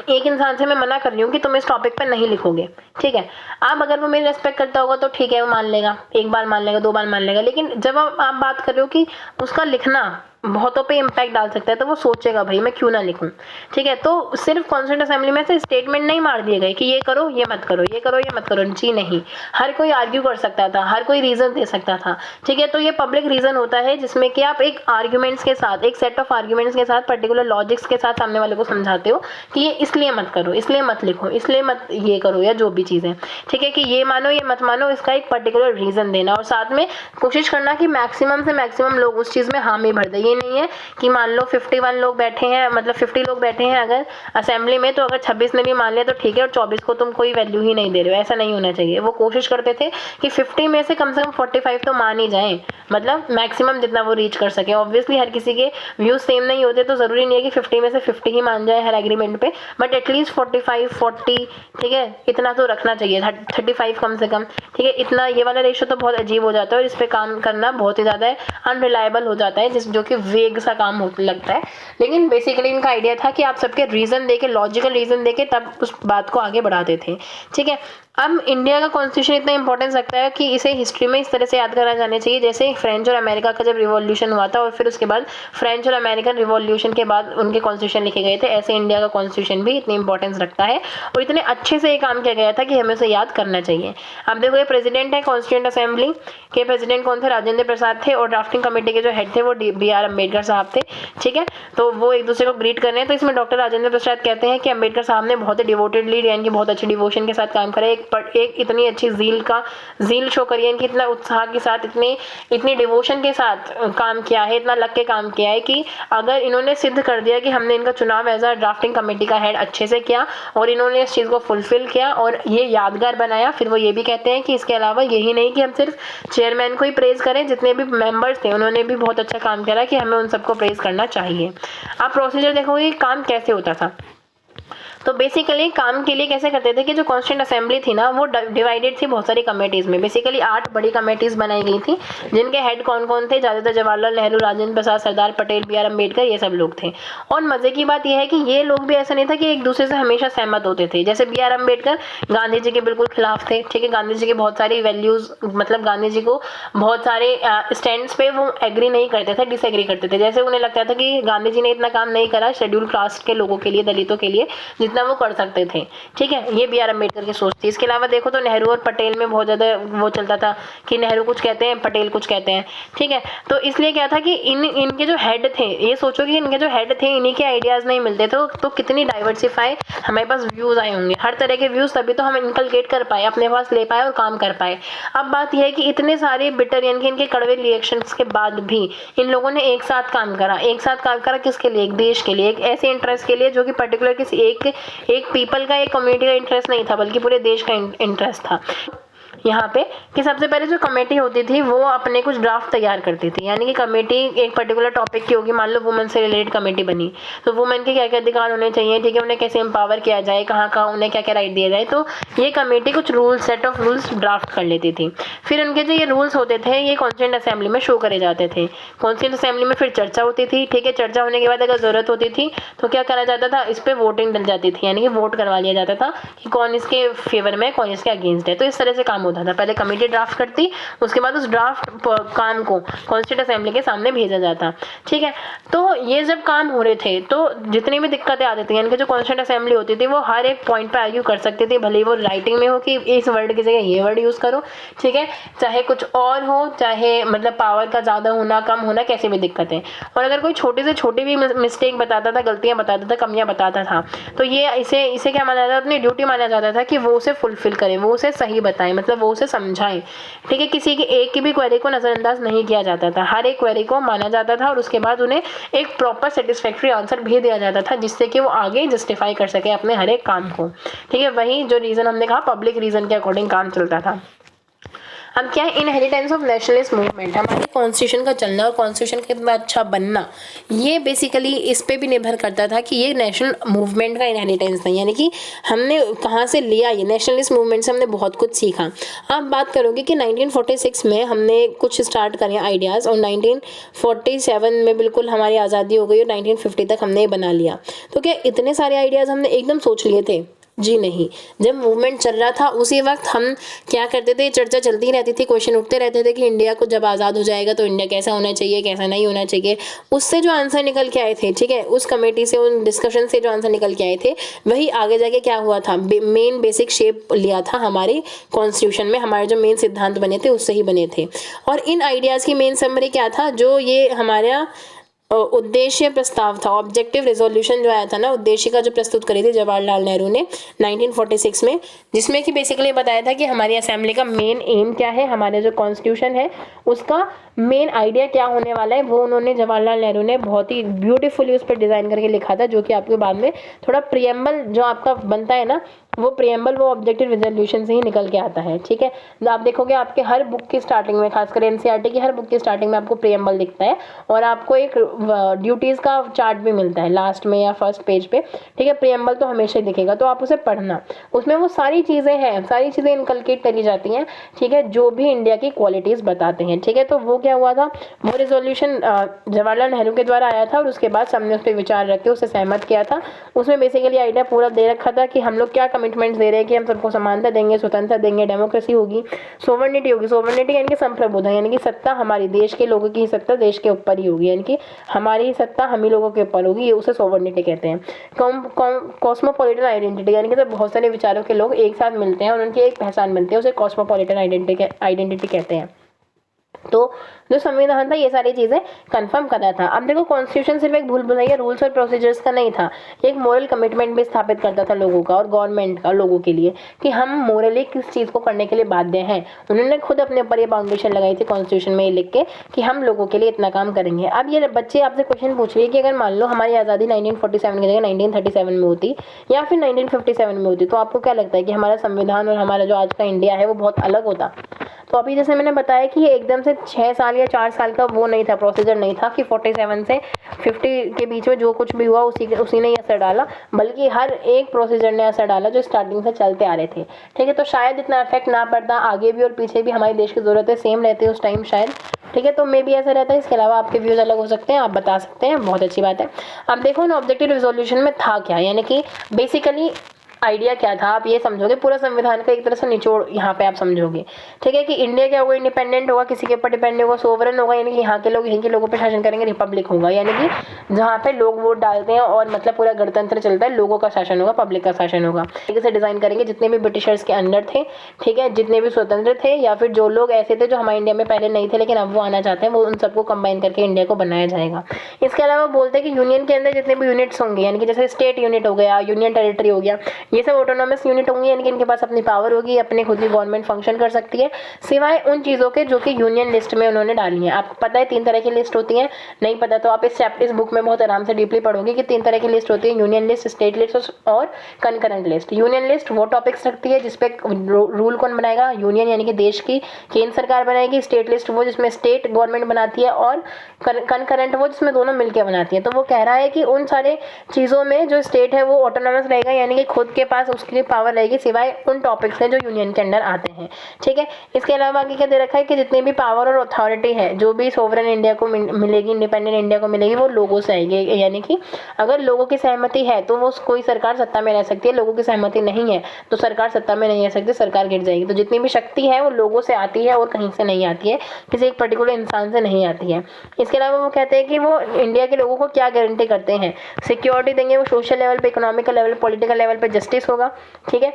एक इंसान से मैं मना कर रही हूँ कि तुम इस टॉपिक पर नहीं लिखोगे, ठीक है। अब अगर वो मेरी रेस्पेक्ट करता होगा तो ठीक है, वो मान लेगा, एक बार मान लेगा, 2 बार मान लेगा। लेकिन जब आप बात कर रहे हो कि उसका लिखना बहुतों पे इम्पैक्ट डाल सकता है, तो वो सोचेगा भाई मैं क्यों ना लिखूं, ठीक है। तो सिर्फ कॉन्स्टिट्यूंट असेंबली में से स्टेटमेंट नहीं मार दिए गए कि ये करो, ये मत करो, ये करो, ये मत करो, जी नहीं। हर कोई आर्ग्यू कर सकता था, हर कोई रीजन दे सकता था, ठीक है। तो ये पब्लिक रीजन होता है जिसमें कि आप एक आर्ग्यूमेंट्स के साथ, एक सेट ऑफ आर्ग्यूमेंट्स के साथ, पर्टिकुलर लॉजिक्स के साथ सामने वाले को समझाते हो कि ये इसलिए मत करो, इसलिए मत लिखो, इसलिए मत ये करो, या जो भी चीज़ें, ठीक है, कि ये मानो ये मत मानो, इसका एक पर्टिकुलर रीजन देना। और साथ में कोशिश करना कि मैक्सिमम से मैक्सिमम लोग उस चीज़ में हामी भर दे। ये नहीं है कि मान लो 51 लोग बैठे हैं, मतलब 50 लोग बैठे हैं अगर असेंबली में, तो अगर 26 ने भी मान लिया तो ठीक है, और 24 को तुम कोई वैल्यू ही नहीं दे रहे हो, ऐसा नहीं होना चाहिए। वो कोशिश करते थे कि 50 में से कम 45 तो मान ही जाएं, मतलब मैक्सिमम जितना वो रीच कर सके। ऑब्वियसली हर किसी के व्यूज सेम नहीं होते, तो ज़रूरी नहीं है कि 50 में से 50 ही मान जाए हर एग्रीमेंट पे, बट एटलीस्ट 45, 40, ठीक है, इतना तो रखना चाहिए, 35 कम से कम, ठीक है। इतना ये वाला रेशो तो बहुत अजीब हो जाता है, और इस पर काम करना बहुत ही ज़्यादा अनरिलायबल हो जाता है, जो कि वेग सा काम लगता है। लेकिन बेसिकली इनका आइडिया था कि आप सबके रीजन देके, लॉजिकल रीजन देके तब उस बात को आगे बढ़ाते थे, ठीक है। अब इंडिया का कॉन्स्टिट्यूशन इतना इंपॉर्टेंस रखता है कि इसे हिस्ट्री में इस तरह से याद करा जाना चाहिए जैसे फ्रेंच और अमेरिका का जब रिवॉल्यूशन हुआ था और फिर उसके बाद फ्रेंच और अमेरिकन रिवॉल्यूशन के बाद उनके कॉन्स्टिट्यूशन लिखे गए थे, ऐसे इंडिया का कॉन्स्टिट्यूशन भी इतनी इंपॉर्टेंस रखता है और इतने अच्छे से ये काम किया गया था कि हमें उसे याद करना चाहिए। अब देखो, ये प्रेसिडेंट है कॉन्स्टिट्यूंट असेंबली के, प्रेसिडेंट कौन थे? राजेंद्र प्रसाद थे और ड्राफ्टिंग कमेटी के जो हेड थे वो BR अम्बेडकर साहब थे। ठीक है, तो वो एक दूसरे को ग्रीट कर रहे हैं। तो इसमें डॉक्टर राजेंद्र प्रसाद कहते हैं कि अम्बेडकर साहब ने बहुत ही डिवोटेडली यानी कि बहुत अच्छे डिवोशन के साथ काम करा, एक इतनी अच्छी ज़ील शो करी है, इनकी इतना उत्साह के साथ इतनी डिवोशन के साथ काम किया है, इतना लग के काम किया है कि अगर इन्होंने सिद्ध कर दिया कि हमने इनका चुनाव एज अ ड्राफ्टिंग कमेटी का हेड अच्छे से किया और इन्होंने इस चीज़ को फुलफिल किया और ये यादगार बनाया। फिर वो ये भी कहते हैं कि इसके अलावा यही नहीं कि हम सिर्फ चेयरमैन को ही प्रेज़ करें, जितने भी मेंबर्स थे उन्होंने भी बहुत अच्छा काम करा कि हमें उन सबको प्रेज़ करना चाहिए। अब प्रोसीजर देखोगे काम कैसे होता था। तो बेसिकली काम के लिए कैसे करते थे कि जो कॉन्स्टिट्यूंट असेंबली थी ना वो डिवाइडेड थी बहुत सारी कमेटीज़ में। बेसिकली 8 बड़ी कमेटीज़ बनाई गई थी जिनके हेड कौन कौन थे? ज़्यादातर जवाहरलाल नेहरू, राजेंद्र प्रसाद, सरदार पटेल, BR अम्बेडकर, ये सब लोग थे। और मज़े की बात यह है कि ये लोग भी ऐसा नहीं था कि एक दूसरे से हमेशा सहमत होते थे। जैसे BR अम्बेडकर गांधी जी के बिल्कुल खिलाफ थे। ठीक है, गांधी जी के बहुत सारी वैल्यूज़, मतलब गांधी जी को बहुत सारे स्टैंड्स पे वो एग्री नहीं करते थे, डिसएग्री करते थे। जैसे उन्हें लगता था कि गांधी जी ने इतना काम नहीं करा शेड्यूल कास्ट के लोगों के लिए, दलितों के लिए, जितना वो कर सकते थे। ठीक है, ये BR अम्बेडकर की सोच थी। इसके अलावा देखो तो नेहरू और पटेल में बहुत ज़्यादा वो चलता था कि नेहरू कुछ कहते हैं, पटेल कुछ कहते हैं। ठीक है, तो इसलिए क्या था कि इनके जो हेड थे, ये सोचो कि इनके जो हेड थे इन्हीं के आइडियाज़ नहीं मिलते थे तो कितनी डाइवर्सिफाई हमारे पास व्यूज़ आए होंगे, हर तरह के व्यूज़, तभी तो हम इनकलकेट कर पाए, अपने पास ले पाए और काम कर पाए। अब बात यह है कि इतने सारे बिटर यानी कि इनके कड़वे रिएक्शंस के बाद भी इन लोगों ने एक साथ काम करा। एक साथ काम करा किसके लिए? एक देश के लिए, एक ऐसे इंटरेस्ट के लिए जो कि पर्टिकुलर किसी एक पीपल का, एक कम्युनिटी का इंटरेस्ट नहीं था बल्कि पूरे देश का इंटरेस्ट था यहाँ पे। कि सबसे पहले जो कमेटी होती थी वो अपने कुछ ड्राफ्ट तैयार करती थी, यानी कि कमेटी एक पर्टिकुलर टॉपिक की होगी, मान लो वुमेन से रिलेटेड कमेटी बनी तो वुमेन के क्या क्या अधिकार होने चाहिए, ठीक है, उन्हें कैसे एम्पावर किया जाए, कहाँ कहाँ उन्हें क्या क्या राइट दिया जाए। तो ये कमेटी कुछ सेट ऑफ रूल्स ड्राफ्ट कर लेती थी। फिर उनके जो ये रूल्स होते थे ये कॉन्स्टिट्यूंट असेंबली में शो करे जाते थे। कॉन्स्टिट्यूंट असेंबली में फिर चर्चा होती थी। ठीक है, चर्चा होने के बाद अगर ज़रूरत होती थी तो क्या करा जाता था? इस पर वोटिंग डल जाती थी, यानी कि वोट करवा लिया जाता था कि कौन इसके फेवर में, कौन इसके अगेंस्ट है। तो इस तरह से काम होता था। पहले कमेटी ड्राफ्ट करती, उसके बाद उस ड्राफ्ट काम को कॉन्स्टिट्यूंट असेंबली के सामने भेजा जाता। ठीक है, तो ये जब काम हो रहे थे तो जितनी भी दिक्कतें आती थी, यानी कि जो कॉन्स्टिट्यूंट असेंबली होती थी वो हर एक पॉइंट पे आर्ग्यू कर सकती थी, भले ही वो राइटिंग में हो कि इस वर्ड की जगह ये वर्ड यूज़ करो। ठीक है, चाहे कुछ और हो, चाहे मतलब पावर का ज़्यादा होना, कम होना, कैसी भी दिक्कतें। और अगर कोई छोटी से छोटी भी मिस्टेक बताता था, गलतियाँ बताता था, कमियाँ बताता था, तो ये इसे क्या माना जाता था? अपनी ड्यूटी माना जाता था कि वो उसे फुलफिल करे, वो उसे सही बताए, मतलब वो उसे समझाए। ठीक है, किसी की एक की भी क्वेरी को नज़रअंदाज नहीं किया जाता था, हर एक क्वेरी को माना जाता था और उसके बाद उन्हें एक प्रॉपर सेटिस्फैक्ट्री आंसर भी दिया जाता था जिससे कि वो आगे जस्टिफाई कर सके अपने हर एक काम को। ठीक है, वही जो रीज़न हमने कहा पब्लिक रीज़न के अकॉर्डिंग काम चलता था। अब क्या है, इनहेरिटेंस ऑफ नेशनलिस्ट मूवमेंट, हमारे कॉन्स्टिट्यूशन का चलना और कॉन्स्टिट्यूशन का कितना अच्छा बनना, ये बेसिकली इस पे भी निर्भर करता था कि ये नेशनल मूवमेंट का इनहेरिटेंस था, यानी कि हमने कहाँ से लिया। ये नेशनलिस्ट मूवमेंट से हमने बहुत कुछ सीखा। आप बात करोगे कि 1946 में हमने कुछ स्टार्ट करे आइडियाज़ और 1947 में बिल्कुल हमारी आज़ादी हो गई और 1950 तक हमने ये बना लिया। तो क्या इतने सारे आइडियाज़ हमने एकदम सोच लिए थे? जी नहीं। जब मूवमेंट चल रहा था उसी वक्त हम क्या करते थे, चर्चा चलती रहती थी, क्वेश्चन उठते रहते थे कि इंडिया को जब आज़ाद हो जाएगा तो इंडिया कैसा होना चाहिए, कैसा नहीं होना चाहिए। उससे जो आंसर निकल के आए थे, ठीक है, उस कमेटी से, उन डिस्कशन से जो आंसर निकल के आए थे वही आगे जाके क्या हुआ था, मेन बेसिक शेप लिया था हमारे कॉन्स्टिट्यूशन में। हमारे जो मेन सिद्धांत बने थे उससे ही बने थे। और इन आइडियाज़ की मेन समरी क्या था, जो ये हमारा उद्देश्य प्रस्ताव था, ऑब्जेक्टिव रेजोल्यूशन जो आया था ना, उद्देश्य का जो प्रस्तुत करी थी जवाहरलाल नेहरू ने 1946 में, जिसमें कि बेसिकली बताया था कि हमारी असेंबली का मेन एम क्या है, हमारे जो कॉन्स्टिट्यूशन है उसका मेन आइडिया क्या होने वाला है, वो उन्होंने जवाहरलाल नेहरू ने बहुत ही ब्यूटीफुली उस पर डिज़ाइन करके लिखा था, जो कि आपके बाद में थोड़ा प्रियम्बल जो आपका बनता है ना, वो प्रियम्बल वो ऑब्जेक्टिव रेजोल्यूशन से ही निकल के आता है। ठीक है, आप देखोगे आपके हर बुक की स्टार्टिंग में, खासकर एनसीईआरटी की हर बुक की स्टार्टिंग में आपको प्रियम्बल दिखता है और आपको एक ड्यूटीज़ का चार्ट भी मिलता है लास्ट में या फर्स्ट पेज पे। ठीक है, प्रियम्बल तो हमेशा ही दिखेगा, तो आप उसे पढ़ना, उसमें वो सारी चीज़ें हैं, सारी चीज़ें इनकलकेट करी जाती हैं। ठीक है, जो भी इंडिया की क्वालिटीज़ बताते हैं। ठीक है, तो वो क्या हुआ था, वो रेजोल्यूशन जवाहरलाल नेहरू के द्वारा आया था और उसके बाद सबने उस पर विचार रख के उसे सहमत किया था। उसमें बेसिकली आइडिया पूरा दे रखा था कि हम लोग क्या कमिटमेंट्स दे रहे हैं कि हम सबको समानता देंगे, स्वतंत्रता देंगे, डेमोक्रेसी होगी, सोवर्निटी होगी। सोवर्निटी यानी कि संप्रभुता, यानी कि सत्ता हमारी देश के लोगों की सत्ता देश के ऊपर ही होगी, यानी कि हमारी सत्ता हम ही लोगों के ऊपर होगी, ये उसे सोवर्निटी कहते हैं। कॉस्मोपॉलिटन आइडेंटिटी, यानी कि जब बहुत सारे विचारों के लोग एक साथ मिलते हैं और उनकी एक पहचान बनती है, उसे कॉस्मोपॉलिटन आइडेंटिटी कहते हैं। तो जो संविधान था ये सारी चीज़ें कंफर्म कर रहा था। अब देखो कॉन्स्टिट्यूशन सिर्फ एक भूल भुलैया रूल्स और प्रोसीजर्स का नहीं था, एक मोरल कमिटमेंट भी स्थापित करता था लोगों का और गवर्नमेंट का लोगों के लिए कि हम मोरली किस चीज़ को करने के लिए बाध्य हैं। उन्होंने खुद अपने ऊपर ये बाउंडेशन लगाई थी कॉन्स्टिट्यूशन में ये लिख के कि हम लोगों के लिए इतना काम करेंगे। अब ये बच्चे आपसे क्वेश्चन पूछ रही है कि अगर मान लो हमारी आज़ादी 1947 की जगह 1937 में होती या फिर 1957 में होती, तो आपको क्या लगता है कि हमारा संविधान और हमारा जो आज का इंडिया है वो बहुत अलग होता? तो अभी जैसे मैंने बताया कि ये एकदम से 6 साल या 4 साल का वो नहीं था, प्रोसीजर नहीं था कि 47 से 50 के बीच में जो कुछ भी हुआ उसी ने असर डाला, बल्कि हर एक प्रोसीजर ने असर डाला जो स्टार्टिंग से चलते आ रहे थे। ठीक है, तो शायद इतना इफेक्ट ना पड़ता, आगे भी और पीछे भी हमारे देश की ज़रूरतें सेम रहती है उस टाइम शायद। ठीक है, तो मे भी ऐसा रहता है। इसके अलावा आपके व्यूज़ अलग हो सकते हैं, आप बता सकते हैं, बहुत अच्छी बात है। अब देखो ना ऑब्जेक्टिव रिजोल्यूशन में था क्या, यानी कि बेसिकली आइडिया क्या था, आप ये समझोगे पूरा संविधान का एक तरह से निचोड़ यहाँ पे आप समझोगे। ठीक है, कि इंडिया क्या होगा, इंडिपेंडेंट होगा, किसी के ऊपर डिपेंड होगा, सोवरन होगा, यानी कि यहाँ के लोग यहीं के लोगों पे शासन करेंगे, रिपब्लिक होगा, यानी कि जहाँ पे लोग वोट डालते हैं और मतलब पूरा गणतंत्र चलता है, लोगों का शासन होगा, पब्लिक का शासन होगा। तरीके से डिजाइन करेंगे जितने भी ब्रिटिशर्स के अंडर थे, ठीक है, जितने भी स्वतंत्र थे या फिर जो लोग ऐसे थे जो हमारे इंडिया में पहले नहीं थे लेकिन अब वो आना चाहते हैं, वो उन सबको कंबाइन करके इंडिया को बनाया जाएगा। इसके अलावा बोलते हैं कि यूनियन के अंदर जितने भी यूनिट्स होंगे, यानी कि जैसे स्टेट यूनिट हो गया, यूनियन टेरिटरी हो गया, ये सब ऑटोनॉमस यूनिट होंगी, यानी कि इनके पास अपनी पावर होगी, अपने खुद की गवर्नमेंट फंक्शन कर सकती है, सिवाय उन चीज़ों के जो कि यूनियन लिस्ट में उन्होंने डाली है। आपको पता है 3 तरह की लिस्ट होती है, नहीं पता तो आप इस बुक में बहुत आराम से डीपली पढ़ोगे कि 3 तरह की लिस्ट होती है, यूनियन लिस्ट, स्टेट लिस्ट और कंकरेंट लिस्ट। यूनियन लिस्ट वो टॉपिक्स रखती है जिसपे रूल कौन बनाएगा, यूनियन यानी कि देश की केंद्र सरकार बनाएगी। स्टेट लिस्ट वो जिसमें स्टेट गवर्नमेंट बनाती है, और कंकरेंट वो जिसमें दोनों मिलकर बनाती है। तो वो कह रहा है कि उन सारे चीज़ों में जो स्टेट है वो ऑटोनॉमस रहेगा, यानी कि खुद के पास उसकी पावर रहेगी, सिवाय उन टॉपिक्स हैं जो यूनियन के अंडर आते हैं। ठीक है, इसके अलावा आगे क्या दे रखा है कि जितनी भी पावर और अथॉरिटी है जो भी सोवरेन इंडिया को मिलेगी, इंडिपेंडेंट इंडिया को मिलेगी, वो लोगों से आएगी, यानी कि अगर लोगों की सहमति है तो वो कोई सरकार सत्ता में रह सकती है, लोगों की सहमति नहीं है तो सरकार सत्ता में नहीं रह सकती, सरकार गिर जाएगी। तो जितनी भी शक्ति है वो लोगों से आती है और कहीं से नहीं आती है, किसी एक पर्टिकुलर इंसान से नहीं आती है। इसके अलावा वो कहते हैं कि वो इंडिया के लोगों को क्या गारंटी करते हैं, सिक्योरिटी देंगे, वो सोशल लेवल पे, इकोनॉमिकल लेवल, पॉलिटिकल लेवल पे जस्टिस होगा। ठीक है,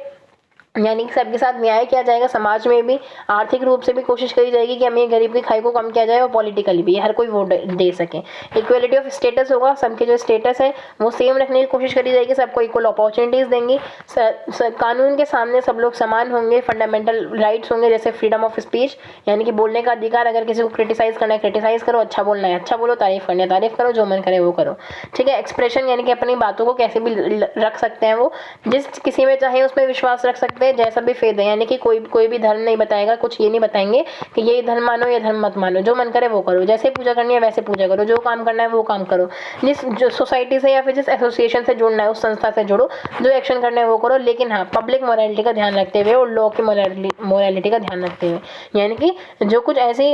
यानी कि सबके साथ न्याय किया जाएगा, समाज में भी आर्थिक रूप से भी कोशिश करी जाएगी कि अमीर गरीब की खाई को कम किया जाए, और पॉलिटिकली भी हर कोई वोट दे सके। इक्वलिटी ऑफ स्टेटस होगा, सबके जो स्टेटस है वो सेम रखने की कोशिश करी जाएगी, सबको इक्वल अपॉर्चुनिटीज़ देंगी, कानून के सामने सब लोग समान होंगे, फंडामेंटल राइट्स होंगे जैसे फ्रीडम ऑफ स्पीच, यानी कि बोलने का अधिकार, अगर किसी को क्रिटिसाइज़ करना है क्रिटिसाइज़ करो, अच्छा बोलना है अच्छा बोलो, तारीफ करनी है तारीफ करो, जो मन करे वो करो। ठीक है, एक्सप्रेशन यानी कि अपनी बातों को कैसे भी रख सकते हैं, वो जिस किसी में चाहे उसमें विश्वास रख सकते हैं, जैसा भी फेद है, यानी कि कोई भी धर्म नहीं बताएगा, कुछ ये नहीं बताएंगे कि ये धर्म मानो ये धर्म मत मानो, जो मन करे वो करो, जैसे पूजा करनी है वैसे पूजा करो, जो काम करना है वो काम करो, जो सोसाइटी से या फिर जिस एसोसिएशन से जुड़ना है उस संस्था से जुड़ो, जो एक्शन करना है वो करो, लेकिन हाँ पब्लिक मोरालिटी का ध्यान रखते हुए और लॉ की मोरालिटी का ध्यान रखते हुए। यानी कि जो कुछ ऐसी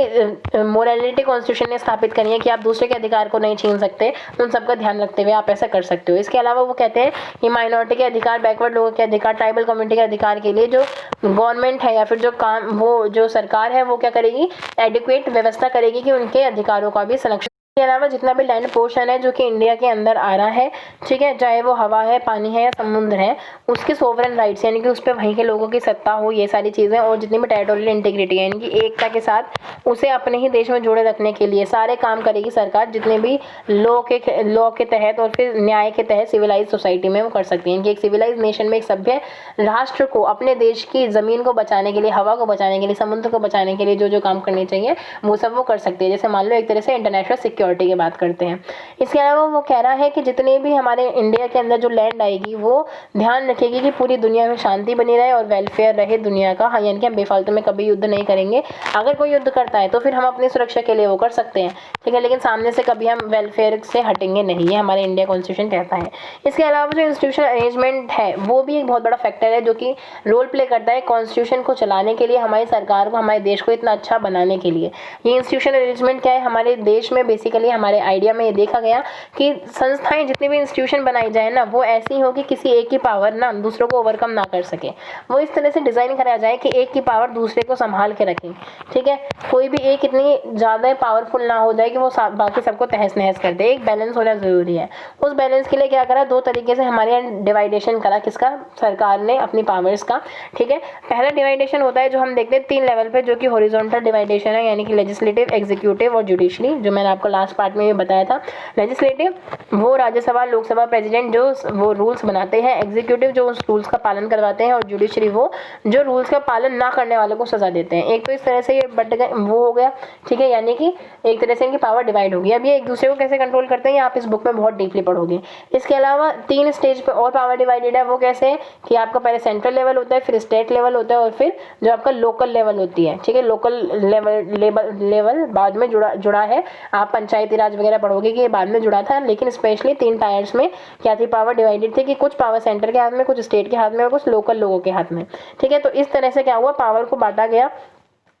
मोरालिटी कॉन्स्टिट्यूशन ने स्थापित करनी है कि आप दूसरे के अधिकार को नहीं छीन सकते, उन सबका ध्यान रखते हुए आप ऐसा कर सकते हो। इसके अलावा वो कहते हैं कि माइनॉरिटी के अधिकार, बैकवर्ड लोगों के अधिकार, ट्राइबल कम्युनिटी के अधिकार के लिए जो गवर्नमेंट है या फिर जो काम वो जो सरकार है वो क्या करेगी, एडिक्वेट व्यवस्था करेगी कि उनके अधिकारों का भी संरक्षण। इसके अलावा जितना भी लैंड पोर्शन है जो कि इंडिया के अंदर आ रहा है, ठीक है, चाहे वो हवा है, पानी है या समुद्र है, उसके सोवरेन राइट्स यानी कि उस पर वहीं के लोगों की सत्ता हो, ये सारी चीज़ें, और जितनी भी टेरिटोरियल इंटीग्रिटी यानी कि एकता के साथ उसे अपने ही देश में जोड़े रखने के लिए सारे काम करेगी सरकार, जितने भी लॉ के तहत और फिर न्याय के तहत सिविलाइज सोसाइटी में वो कर सकती है कि एक सिविलाइज नेशन में, एक सभ्य राष्ट्र को अपने देश की ज़मीन को बचाने के लिए, हवा को बचाने के लिए, समुद्र को बचाने के लिए जो जो काम करने चाहिए वो सब वो कर सकती है। जैसे मान लो एक तरह से इंटरनेशनल सिक्योरिटी की बात करते हैं। इसके अलावा वो कह रहा है कि जितने भी हमारे इंडिया के अंदर जो लैंड आएगी वो ध्यान रखेगी कि पूरी दुनिया में शांति बनी रहे और वेलफेयर रहे दुनिया का। हाँ, यानी कि हम बेफालतू में कभी युद्ध नहीं करेंगे, अगर कोई युद्ध करता है तो फिर हम अपनी सुरक्षा के लिए वो कर सकते हैं, ठीक है, लेकिन सामने से कभी हम वेलफेयर से हटेंगे नहीं, ये हमारे इंडिया कॉन्स्टिट्यूशन कहता है। इसके अलावा जो इंस्टीट्यूशनल अरेंजमेंट है वो भी एक बहुत बड़ा फैक्टर है जो कि रोल प्ले करता है कॉन्स्टिट्यूशन को चलाने के लिए, हमारी सरकार को, हमारे देश को इतना अच्छा बनाने के लिए। ये इंस्टीट्यूशनल अरेंजमेंट क्या है, हमारे देश में बेसिकली बेसिकली हमारे आइडिया में ये देखा गया कि संस्थाएं जितनी भी इंस्टीट्यूशन बनाई जाए ना, वो ऐसी हो कि किसी एक की पावर ना दूसरों को ओवरकम ना कर सके। वो इस तरह से डिज़ाइन करा जाए कि एक की पावर दूसरे को संभाल के रखें, ठीक है। कोई भी एक इतनी ज़्यादा पावरफुल ना हो जाए कि वो बाकी सबको तहस नहस कर दे। एक बैलेंस होना ज़रूरी है। उस बैलेंस के लिए क्या करा, दो तरीके से हमारे यहाँ डिवाइडेशन करा, किसका, सरकार ने अपनी पावर्स का, ठीक है। पहला डिवाइडेशन होता है जो हम देखते हैं 3 लेवल पे, जो कि हॉरिजॉन्टल डिवाइडेशन है, यानी कि लेजिस्लेटिव, एग्जीक्यूटिव और जुडिशरी, जो मैंने आपको लास्ट पार्ट में भी बताया था। लेजिस्लेटिव वो राज्यसभा, लोकसभा, प्रेसिडेंट जो वो रूल्स बनाते हैं। एग्जीक्यूटिव जो उस रूल्स का पालन करवाते हैं। और जुडिशरी वो जो रूल्स का पालन ना करने वालों को सजा देते हैं। एक तो इस तरह से ये बट गए, वो हो गया, ठीक है, यानी कि एक तरह से इनकी पावर डिवाइड होगी। अब ये एक दूसरे को कैसे कंट्रोल करते हैं, आप इस बुक में बहुत डीपली पढ़ोगे। इसके अलावा 3 स्टेज पे और पावर डिवाइडेड है। वो कैसे है कि आपका पहले सेंट्रल लेवल होता है, फिर स्टेट लेवल होता है, और फिर जो आपका लोकल लेवल होती है, ठीक है। लोकल लेवल बाद में जुड़ा है। आप पंचायती राज वगैरह पढ़ोगे कि ये बाद में जुड़ा था, लेकिन स्पेशली 3 टायर्स में क्या थी, पावर डिवाइडेड थी कि कुछ पावर सेंटर के हाथ में, कुछ स्टेट के हाथ में और कुछ लोकल लोगों के हाथ में, ठीक है। तो इस तरह से क्या हुआ, पावर को बांटा गया।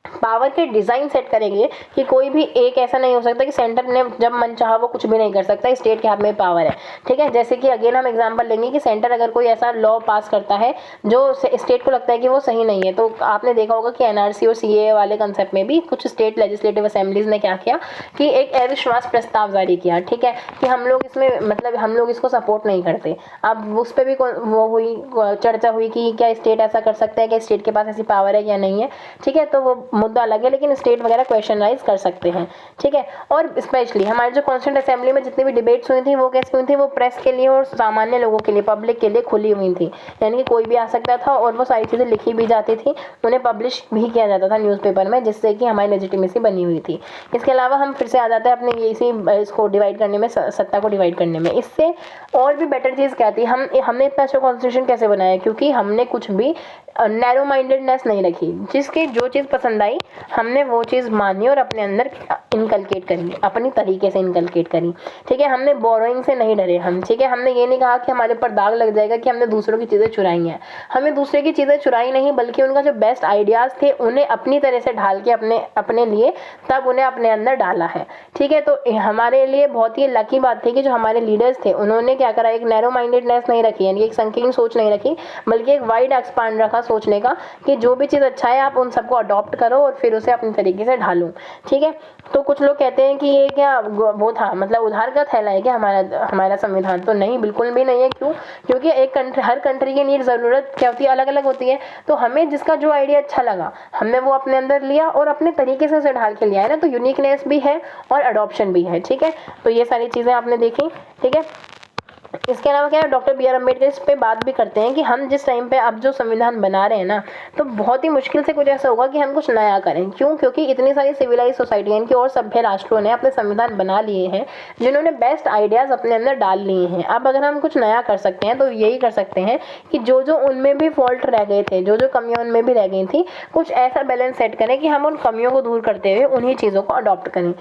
पावर के डिज़ाइन सेट करेंगे कि कोई भी एक ऐसा नहीं हो सकता कि सेंटर ने जब मन चाहा वो कुछ भी नहीं कर सकता, स्टेट के हाथ में पावर है, ठीक है। जैसे कि अगेन हम एग्जांपल लेंगे कि सेंटर अगर कोई ऐसा लॉ पास करता है जो स्टेट को लगता है कि वो सही नहीं है, तो आपने देखा होगा कि एनआरसी और सीएए वाले कंसेप्ट में भी कुछ स्टेट लेजिस्लेटिव असेंबलीज ने क्या किया कि एक अविश्वास प्रस्ताव जारी किया, ठीक है, कि हम लोग इसमें मतलब हम लोग इसको सपोर्ट नहीं करते। अब उस पर भी वो हुई, चर्चा हुई कि क्या स्टेट ऐसा कर सकता है, क्या स्टेट के पास ऐसी पावर है या नहीं है, ठीक है। तो वो मुद्दा अलग है, लेकिन स्टेट वगैरह क्वेश्चन राइज कर सकते हैं, ठीक है। और स्पेशली हमारे जो कॉन्स्टिट्यूंट असेंबली में जितनी भी डिबेट्स हुई थी वो कैसी हुई थी, वो प्रेस के लिए और सामान्य लोगों के लिए, पब्लिक के लिए खुली हुई थी, यानी कि कोई भी आ सकता था और वो सारी चीज़ें लिखी भी जाती थी, उन्हें पब्लिश भी किया जाता था न्यूज़पेपर में, जिससे कि हमारी लेजिटिमेसी बनी हुई थी। इसके अलावा हम फिर से आ जाते हैं अपने इसी इसको डिवाइड करने में, सत्ता को डिवाइड करने में। इससे और भी बेटर चीज़ क्या थी, हमने इतना अच्छा कॉन्स्टिट्यूशन कैसे बनाया, क्योंकि हमने कुछ भी नैरो माइंडेडनेस नहीं रखी। जिसकी जो चीज़ पसंद आई हमने वो चीज़ मानी और अपने अंदर इनकलकेट करी, अपनी तरीके से इनकलकेट करी, ठीक है। हमने बोरोइंग से नहीं डरे हम, ठीक है। हमने ये नहीं कहा कि हमारे ऊपर दाग लग जाएगा कि हमने दूसरों की चीज़ें चुराई हैं। हमने दूसरे की चीज़ें चुराई नहीं, बल्कि उनका जो बेस्ट आइडियाज़ थे उन्हें अपनी तरह से ढाल के अपने लिए तब उन्हें अपने अंदर डाला है, ठीक है। तो हमारे लिए बहुत ही लकी बात थी कि जो हमारे लीडर्स थे उन्होंने क्या करा, एक नैरो माइंडेडनेस नहीं रखी, यानी एक संकीर्ण सोच नहीं रखी, बल्कि एक वाइड एक्सपांड रखा सोचने का कि जो भी चीज़ अच्छा है आप उन सबको अडॉप्ट करो और फिर उसे अपने तरीके से ढालो, ठीक है। तो कुछ लोग कहते हैं कि ये क्या वो था, मतलब उधार का थैला है क्या हमारा संविधान, तो नहीं, बिल्कुल भी नहीं है। क्यों? क्योंकि हर कंट्री की नीड, ज़रूरत क्या होती है, अलग अलग होती है। तो हमें जिसका जो आइडिया अच्छा लगा हमने वो अपने अंदर लिया और अपने तरीके से उसे ढाल के लिया है ना, तो यूनिकनेस भी है और अडॉप्शन भी है, ठीक है। तो ये सारी चीज़ें आपने देखी, ठीक है। इसके अलावा क्या है, डॉक्टर बी आर अम्बेडकर इस पे बात भी करते हैं कि हम जिस टाइम पे अब जो संविधान बना रहे हैं ना, तो बहुत ही मुश्किल से कुछ ऐसा होगा कि हम कुछ नया करें। क्यों? क्योंकि इतनी सारी सिविलाइज सोसाइटी इनके और सभ्य राष्ट्रों ने अपने संविधान बना लिए हैं जिन्होंने बेस्ट आइडियाज़ अपने अंदर डाल लिए हैं। अब अगर हम कुछ नया कर सकते हैं तो यही कर सकते हैं कि जो जो उनमें भी फॉल्ट रह गए थे, जो जो कमियाँ उनमें भी रह गई थी, कुछ ऐसा बैलेंस सेट करें कि हम उन कमियों को दूर करते हुए उन्हीं चीज़ों को अडॉप्ट करें।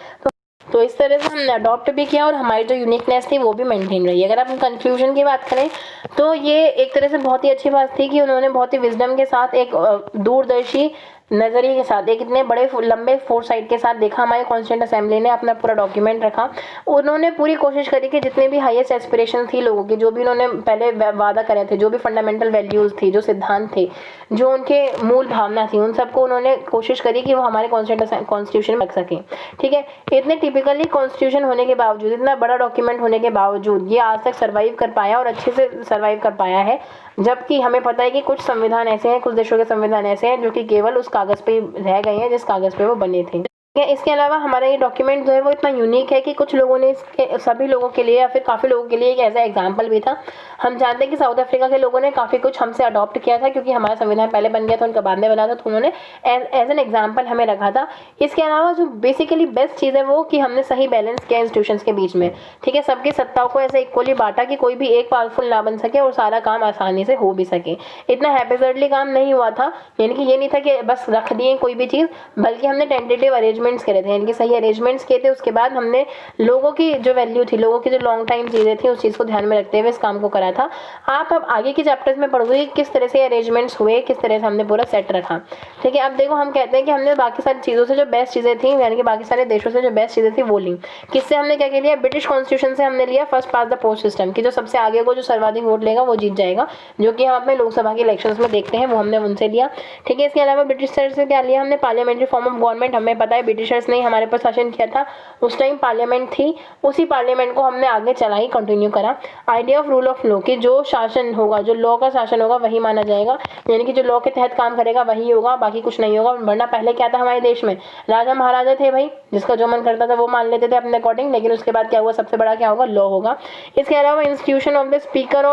तो इस तरह से हमने अडॉप्ट भी किया और हमारी जो यूनिकनेस थी वो भी मेंटेन रही। अगर आप कंक्लूजन की बात करें तो ये एक तरह से बहुत ही अच्छी बात थी कि उन्होंने बहुत ही विजडम के साथ, एक दूरदर्शी नज़रिए के साथ, एक इतने बड़े लंबे फोरसाइट के साथ देखा। हमारे कॉन्स्टिट्यूंट असेंबली ने अपना पूरा डॉक्यूमेंट रखा। उन्होंने पूरी कोशिश करी कि जितने भी हाईएस्ट एस्पिरेशन थी लोगों की, जो भी उन्होंने पहले वादा करे थे, जो भी फंडामेंटल वैल्यूज़ थी, जो सिद्धांत थे, जो उनके मूल भावना थी, उन सबको उन्होंने कोशिश करी कि वो हमारे कॉन्स्टिट्यूशन में रख सकें, ठीक है। इतने टिपिकली कॉन्स्टिट्यूशन होने के बावजूद, इतना बड़ा डॉक्यूमेंट होने के बावजूद ये आज तक सर्वाइव कर पाया और अच्छे से सर्वाइव कर पाया है। जबकि हमें पता है कि कुछ संविधान ऐसे हैं, कुछ देशों के संविधान ऐसे हैं जो कि केवल उस कागज़ पे रह गए हैं जिस कागज़ पे वो बने थे। इसके अलावा हमारा ये डॉक्यूमेंट जो है वो इतना यूनिक है कि कुछ लोगों ने इसके, सभी लोगों के लिए या फिर काफ़ी लोगों के लिए एक ऐसा एग्जाम्पल भी था। हम जानते हैं कि साउथ अफ्रीका के लोगों ने काफ़ी कुछ हमसे अडॉप्ट किया था, क्योंकि हमारा संविधान पहले बन गया था, उनका बाद में बना था, तो उन्होंने एज एन एग्जाम्पल हमें रखा था। इसके अलावा जो बेसिकली बेस्ट चीज़ है वो कि हमने सही बैलेंस किया इंस्टीट्यूशंस के बीच में, ठीक है। सबकी सत्ताओं को ऐसे इक्वली बांटा कि कोई भी एक पावरफुल ना बन सके और सारा काम आसानी से हो भी सके। इतना हैपेजर्डली काम नहीं हुआ था, यानी कि ये नहीं था कि बस रख दिए कोई भी चीज़, बल्कि हमने टेंटेटिव अरेंजमेंट अरेंजमेंट्स करे थे, यानी कि सही अरेंजमेंट्स किए थे। उसके बाद हमने लोगों की जो वैल्यू थी, लोगों की जो लॉन्ग टाइम चीज़ें थी, उस चीज़ को ध्यान में रखते हुए इस काम को करा था। आप अब आगे के चैप्टर्स में पढ़ोगे कि किस तरह से अरेंजमेंट्स हुए, किस तरह से हमने पूरा सेट रखा। ठीक है, अब देखो हम कहते हैं कि हमने बाकी सारी चीज़ों से जो बेस्ट चीज़ें थी, यानी कि बाकी सारे देशों से जो बेस्ट चीज़ें थी वो ली। किससे हमने क्या लिया? ब्रिटिश कॉन्स्टिट्यूशन से हमने लिया first pass the post system, कि जो सबसे आगे को जो सर्वाधिक वोट लेगा वो जीत जाएगा, जो कि हम अपने लोकसभा के इलेक्शंस में देखते हैं, वो हमने उनसे लिया। ठीक है, इसके अलावा ब्रिटिशर्स से क्या लिया हमने? Parliamentary form of government. हमें पता है ब्रिटिशर्स ने हमारे पर शासन किया था, उस टाइम पार्लियामेंट थी, उसी पार्लियामेंट को हमने आगे चला ही कंटिन्यू करा। Idea of rule of law, कि जो शासन होगा, जो लॉ का शासन होगा वही माना जाएगा, यानी कि जो लॉ के तहत काम करेगा वही होगा, बाकी कुछ नहीं होगा। वरना पहले क्या था हमारे देश में? राजा महाराजा थे भाई, जिसका जो मन करता था वो मान लेते थे अपने अकॉर्डिंग, लेकिन उसके बाद क्या हुआ? सबसे बड़ा क्या होगा? लॉ होगा। इसके अलावा institution of the speaker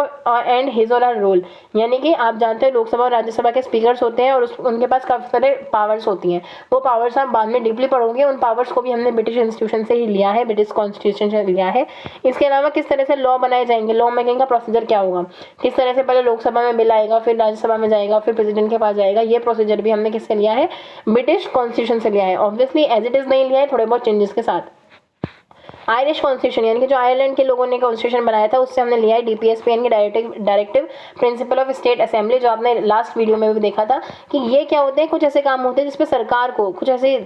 and his और हर रोल, यानी कि आप जानते हैं लोकसभा और राज्यसभा के स्पीकर्स होते हैं और उनके पास काफी सारे पावर्स होती हैं। वो पावर्स आप बाद में डीपली पढ़ोगे, उन पावर्स को भी हमने ब्रिटिश इंस्टीट्यूशन से ही लिया है, ब्रिटिश कॉन्स्टिट्यूशन से लिया है। इसके अलावा किस तरह से लॉ बनाए जाएंगे, लॉ मेकिंग का प्रोसीजर क्या होगा, किस तरह से पहले लोकसभा में बिल आएगा, फिर राज्यसभा में जाएगा, फिर प्रेसिडेंट के पास जाएगा, ये प्रोसीजर भी हमने किससे लिया है? ब्रिटिश कॉन्स्टिट्यूशन से लिया है। ऑब्वियसली एज इट इज नहीं लिया है, थोड़े बहुत चेंजेस के साथ। आयरिश कॉन्स्टिट्यूशन, यानी कि जो आयरलैंड के लोगों ने कॉन्स्टिट्यूशन बनाया था, उससे हमने लिया है डीपीएसपी, यानी कि directive principle of state assembly, जो आपने लास्ट वीडियो में भी देखा था कि ये क्या होते हैं? कुछ ऐसे काम होते हैं जिसपे सरकार को कुछ ऐसे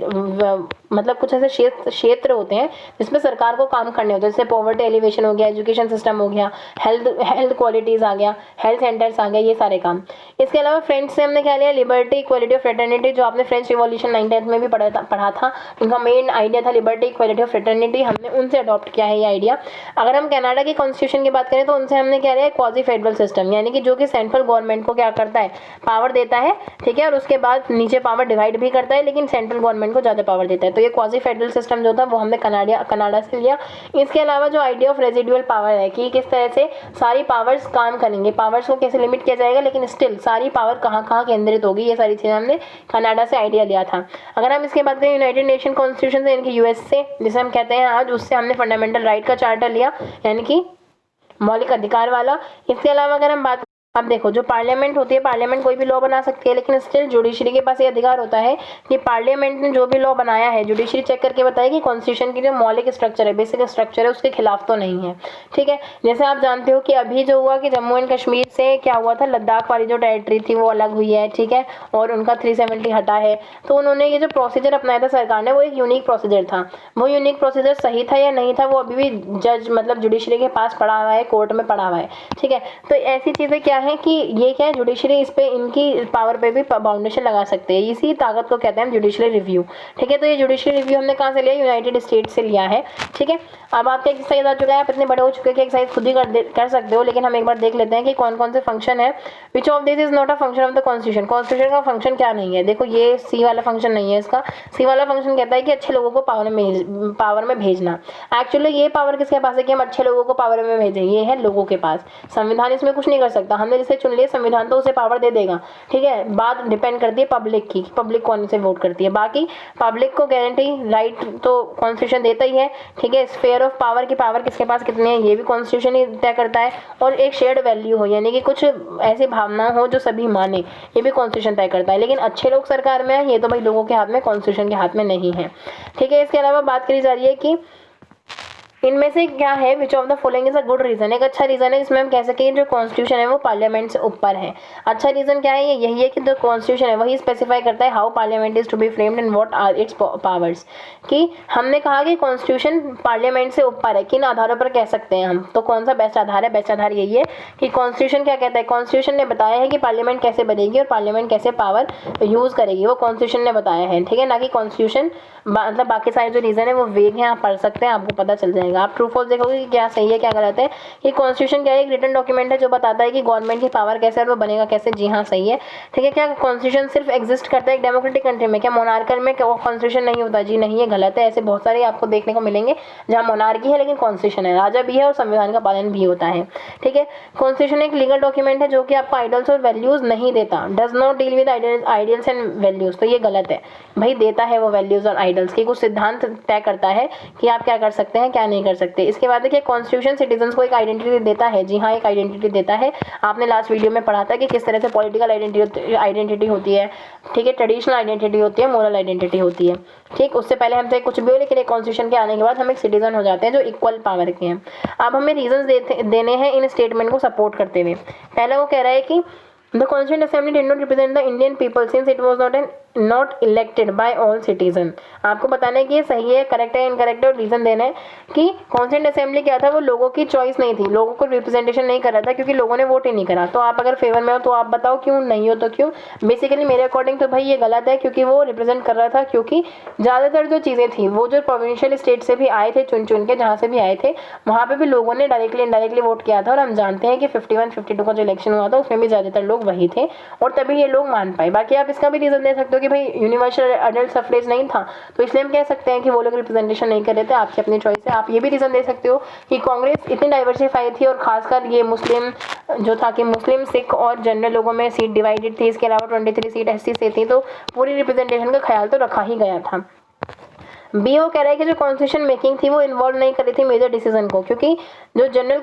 मतलब कुछ ऐसे क्षेत्र होते हैं जिसमें सरकार को काम करने होते हैं, जैसे पॉवर्टी एलिवेशन हो गया, एजुकेशन सिस्टम हो गया, हेल्थ क्वालिटीज आ गया, हेल्थ सेंटर्स आ गए, ये सारे काम। इसके अलावा फ्रेंच से हमने क्या लिया? लिबर्टी, इक्वालिटी और फ्रेटर्निटी, जो आपने फ्रेंच रिवॉल्यूशन 9th में भी पढ़ा था। उनका मेन आइडिया था लिबर्टी, इक्वालिटी और फ्रेटर्निटी, हमने उनसे अडॉप्ट किया है ये आइडिया। अगर हम कनाडा की कॉन्स्टिट्यूशन की बात करें तो उनसे हमने क्या लिया? क्वाजी फेडरल सिस्टम, यानी कि जो कि सेंट्रल गवर्नमेंट को क्या करता है? पावर देता है। ठीक है, और उसके बाद नीचे पावर डिवाइड भी करता है, लेकिन सेंट्रल गवर्नमेंट को ज्यादा पावर देता है। तो ये क्वाजी फेडरल सिस्टम जो था वो हमने कनाडा से लिया। इसके अलावा जो आइडिया ऑफ रेजिडुअल पावर है, कि किस तरह से सारी पावर्स काम करेंगे, पावर्स को कैसे लिमिट किया जाएगा, लेकिन स्टिल सारी पावर कहाँ कहाँ केंद्रित होगी, ये सारी चीजें हमने कनाडा से आइडिया लिया था। अगर हम इसके बाद करें यूनाइटेड नेशन कॉन्स्टिट्यूशन से, यानी कि यूएस से, जिसे हम कहते हैं आज, उससे हमने फंडामेंटल राइट का चार्टर लिया, यानी कि मौलिक अधिकार वाला। इसके अलावा अगर हम बात, अब देखो जो पार्लियामेंट होती है, पार्लियामेंट कोई भी लॉ बना सकती है, लेकिन स्टिल जुडिशरी के पास ये अधिकार होता है कि पार्लियामेंट ने जो भी लॉ बनाया है, जुडिशरी चेक करके बताए कि कॉन्स्टिट्यूशन की जो मौलिक स्ट्रक्चर है, बेसिक स्ट्रक्चर है, उसके खिलाफ तो नहीं है। ठीक है, जैसे आप जानते हो कि अभी जो हुआ कि जम्मू एंड कश्मीर से क्या हुआ था, लद्दाख वाली जो टेरिटरी थी वो अलग हुई है। ठीक है, और उनका 370 हटा है। तो उन्होंने ये जो प्रोसीजर अपनाया था सरकार ने, वो एक यूनिक प्रोसीजर था। वो यूनिक प्रोसीजर सही था या नहीं था, वो अभी भी जज मतलब जुडिशरी के पास पड़ा हुआ है, कोर्ट में पड़ा हुआ है। ठीक है, तो ऐसी चीजें क्या है कि ये क्या है, जुडिशरी इस पे इनकी पावर पे भी बाउंडेशन लगा सकते हैं, इसी ताकत को कहते हैं जुडिशरी रिव्यू। ठीक है, तो ये जुडिशरी रिव्यू हमने कहाँ से लिया? यूनाइटेड स्टेट से लिया है। ठीक है, अब आपका एक्सरसाइज आ चुका है, आप इतने बड़े हो चुके हैं कि एक्सरसाइज खुद ही कर सकते हो, लेकिन हम एक बार देख लेते हैं कि कौन कौन से फंक्शन है। Which of this is not a function of the constitution, constitution का फंक्शन क्या नहीं है? देखो ये सी वाला फंक्शन नहीं है इसका। सी वाला फंक्शन कहता है कि अच्छे लोगों को पावर में भेजना। एक्चुअली ये पावर किसके पास है कि हम अच्छे लोगों को पावर में भेजें? ये है लोगों के पास। संविधान इसमें कुछ नहीं कर सकता, हमने जिसे चुन लिया संविधान तो उसे पावर दे देगा। ठीक है, बात डिपेंड करती है पब्लिक की, पब्लिक कौन से वोट करती है। बाकी पब्लिक को गारंटी राइट तो कॉन्स्टिट्यूशन देता ही है। ठीक है, स्फेयर ऑफ पावर की पावर किसके पास कितनी है, ये भी कॉन्स्टिट्यूशन ही तय करता है। और एक शेयर्ड वैल्यू हो, यानी कि कुछ ऐसी भावना हो जो सभी माने, ये भी कॉन्स्टिट्यूशन तय करता है। लेकिन अच्छे लोग सरकार में है, ये तो भाई लोगों के हाथ में, कॉन्स्टिट्यूशन के हाथ में नहीं है। ठीक है, इसके अलावा बात करी जा रही है कि इनमें से क्या है, which of the following is a good reason. एक अच्छा रीजन है जिसमें हम कह सकें जो कॉन्स्टिट्यूशन है वो पार्लियामेंट से ऊपर है। अच्छा रीजन क्या है? ये यही है कि जो कॉन्स्टिट्यूशन है वही स्पेसिफाई करता है how parliament is to be framed and what are its powers. कि हमने कहा कि कॉन्स्टिट्यूशन पार्लियामेंट से ऊपर है, किन आधारों पर कह सकते हैं हम? तो कौन सा बेस्ट आधार है? बेस्ट आधार यही है कि कॉन्स्टिट्यूशन क्या कहता है, कॉन्स्टिट्यूशन ने बताया है कि पार्लियामेंट कैसे बनेगी और पार्लियामेंट कैसे पावर यूज करेगी, वो कॉन्स्टिट्यूशन ने बताया है। ठीक है, ना कि कॉन्स्टिट्यूशन मतलब बाकी सारे जो रीजन है वो वेग हैं, आप पढ़ सकते हैं, आपको पता चल जाएगा। आप ट्रू फॉल्स देखोगे कि क्या सही है क्या गलत है। कि कॉन्स्टिट्यूशन क्या है? एक रिटन डॉक्यूमेंट है जो बताता है कि गवर्नमेंट की पावर कैसे है और वो बनेगा कैसे। जी हाँ, सही है। ठीक है, क्या कॉन्स्टिट्यूशन सिर्फ एग्जिस्ट करता है एक डेमोक्रेटिक कंट्री में? क्या मोनार्कल में कॉन्स्टिट्यूशन नहीं होता? जी नहीं, ये गलत है। ऐसे बहुत सारे आपको देखने को मिलेंगे जहाँ मोनार्की है लेकिन कॉन्स्टिट्यूशन है, राजा भी है और संविधान का पालन भी होता है। ठीक है, कॉन्स्टिट्यूशन एक लीगल डॉक्यूमेंट है जो कि आपको आइडियल्स और वैल्यूज नहीं देता, does not deal with ideals and values. तो ये गलत है भाई, देता है वो वैल्यूज और आइडियल्स के कुछ सिद्धांत तय करता है कि आप क्या कर सकते हैं क्या नहीं नहीं कर सकते। इसके बाद देखिए कॉन्स्टिट्यूशन सिटीजन को एक आइडेंटिटी देता है, जी हाँ एक आइडेंटिटी देता है। आपने लास्ट वीडियो में पढ़ा था कि किस तरह से पॉलिटिकल आइडेंटिटी होती है, ठीक है, ट्रेडिशनल आइडेंटिटी होती है, मोरल आइडेंटिटी होती है, ठीक। उससे पहले हमसे कुछ भी हो, लेकिन एक कॉन्स्टिट्यूशन के आने के बाद हम एक सिटीजन हो जाते हैं जो इक्वल पावर के हैं। अब हमें रीजंस देने हैं इन स्टेटमेंट को सपोर्ट करते हुए। पहला वो कह रहा है कि the constituent assembly did not represent the Indian people since it was not elected by all citizen. आपको बताना है कि ये सही है, करेक्ट है, इनकरेक्ट है, और रीजन देना है कि कॉन्स्टिट्यूंट असेंबली क्या था, वो लोगों की चॉइस नहीं थी, लोगों को रिप्रेजेंटेशन नहीं कर रहा था, क्योंकि लोगों ने वोट ही नहीं करा। तो आप अगर फेवर में हो तो आप बताओ क्यों, नहीं हो तो क्यों। बेसिकली मेरे अकॉर्डिंग तो भाई ये गलत है, क्योंकि वो रिप्रेजेंट कर रहा था, क्योंकि ज़्यादातर जो चीज़ें थी वो जो प्रोविंशियल स्टेट से भी आए थे, चुन चुन के जहाँ से भी आए थे, वहाँ पे भी लोगों ने डायरेक्टली इनडायरेक्टली वोट किया था। और हम जानते हैं कि 51 52 का जो इलेक्शन हुआ था उसमें भी ज़्यादातर लोग वही थे, और तभी ये लोग मान पाए। बाकी आप इसका भी रीज़न दे सकते हो कि भाई यूनिवर्सल अडल्ट सफरेज नहीं था, तो इसलिए हम कह सकते हैं कि वो लोग रिप्रेजेंटेशन नहीं कर रहे थे। आपकी अपनी चॉइस है। आप ये भी रीज़न दे सकते हो कि कांग्रेस इतनी डाइवर्सिफाई थी, और खासकर ये मुस्लिम जो था कि मुस्लिम, सिख और जनरल लोगों में सीट डिवाइडेड थी। इसके अलावा 23 सीट एससी से थी, तो पूरी रिप्रेजेंटेशन का ख्याल तो रखा ही गया था। बी ओ कह रहा है कि जो कॉन्स्टिट्यूशन मेकिंग थी वो इन्वॉल्व नहीं कर रही थी मेजर डिसीजन को, क्योंकि जो जनरल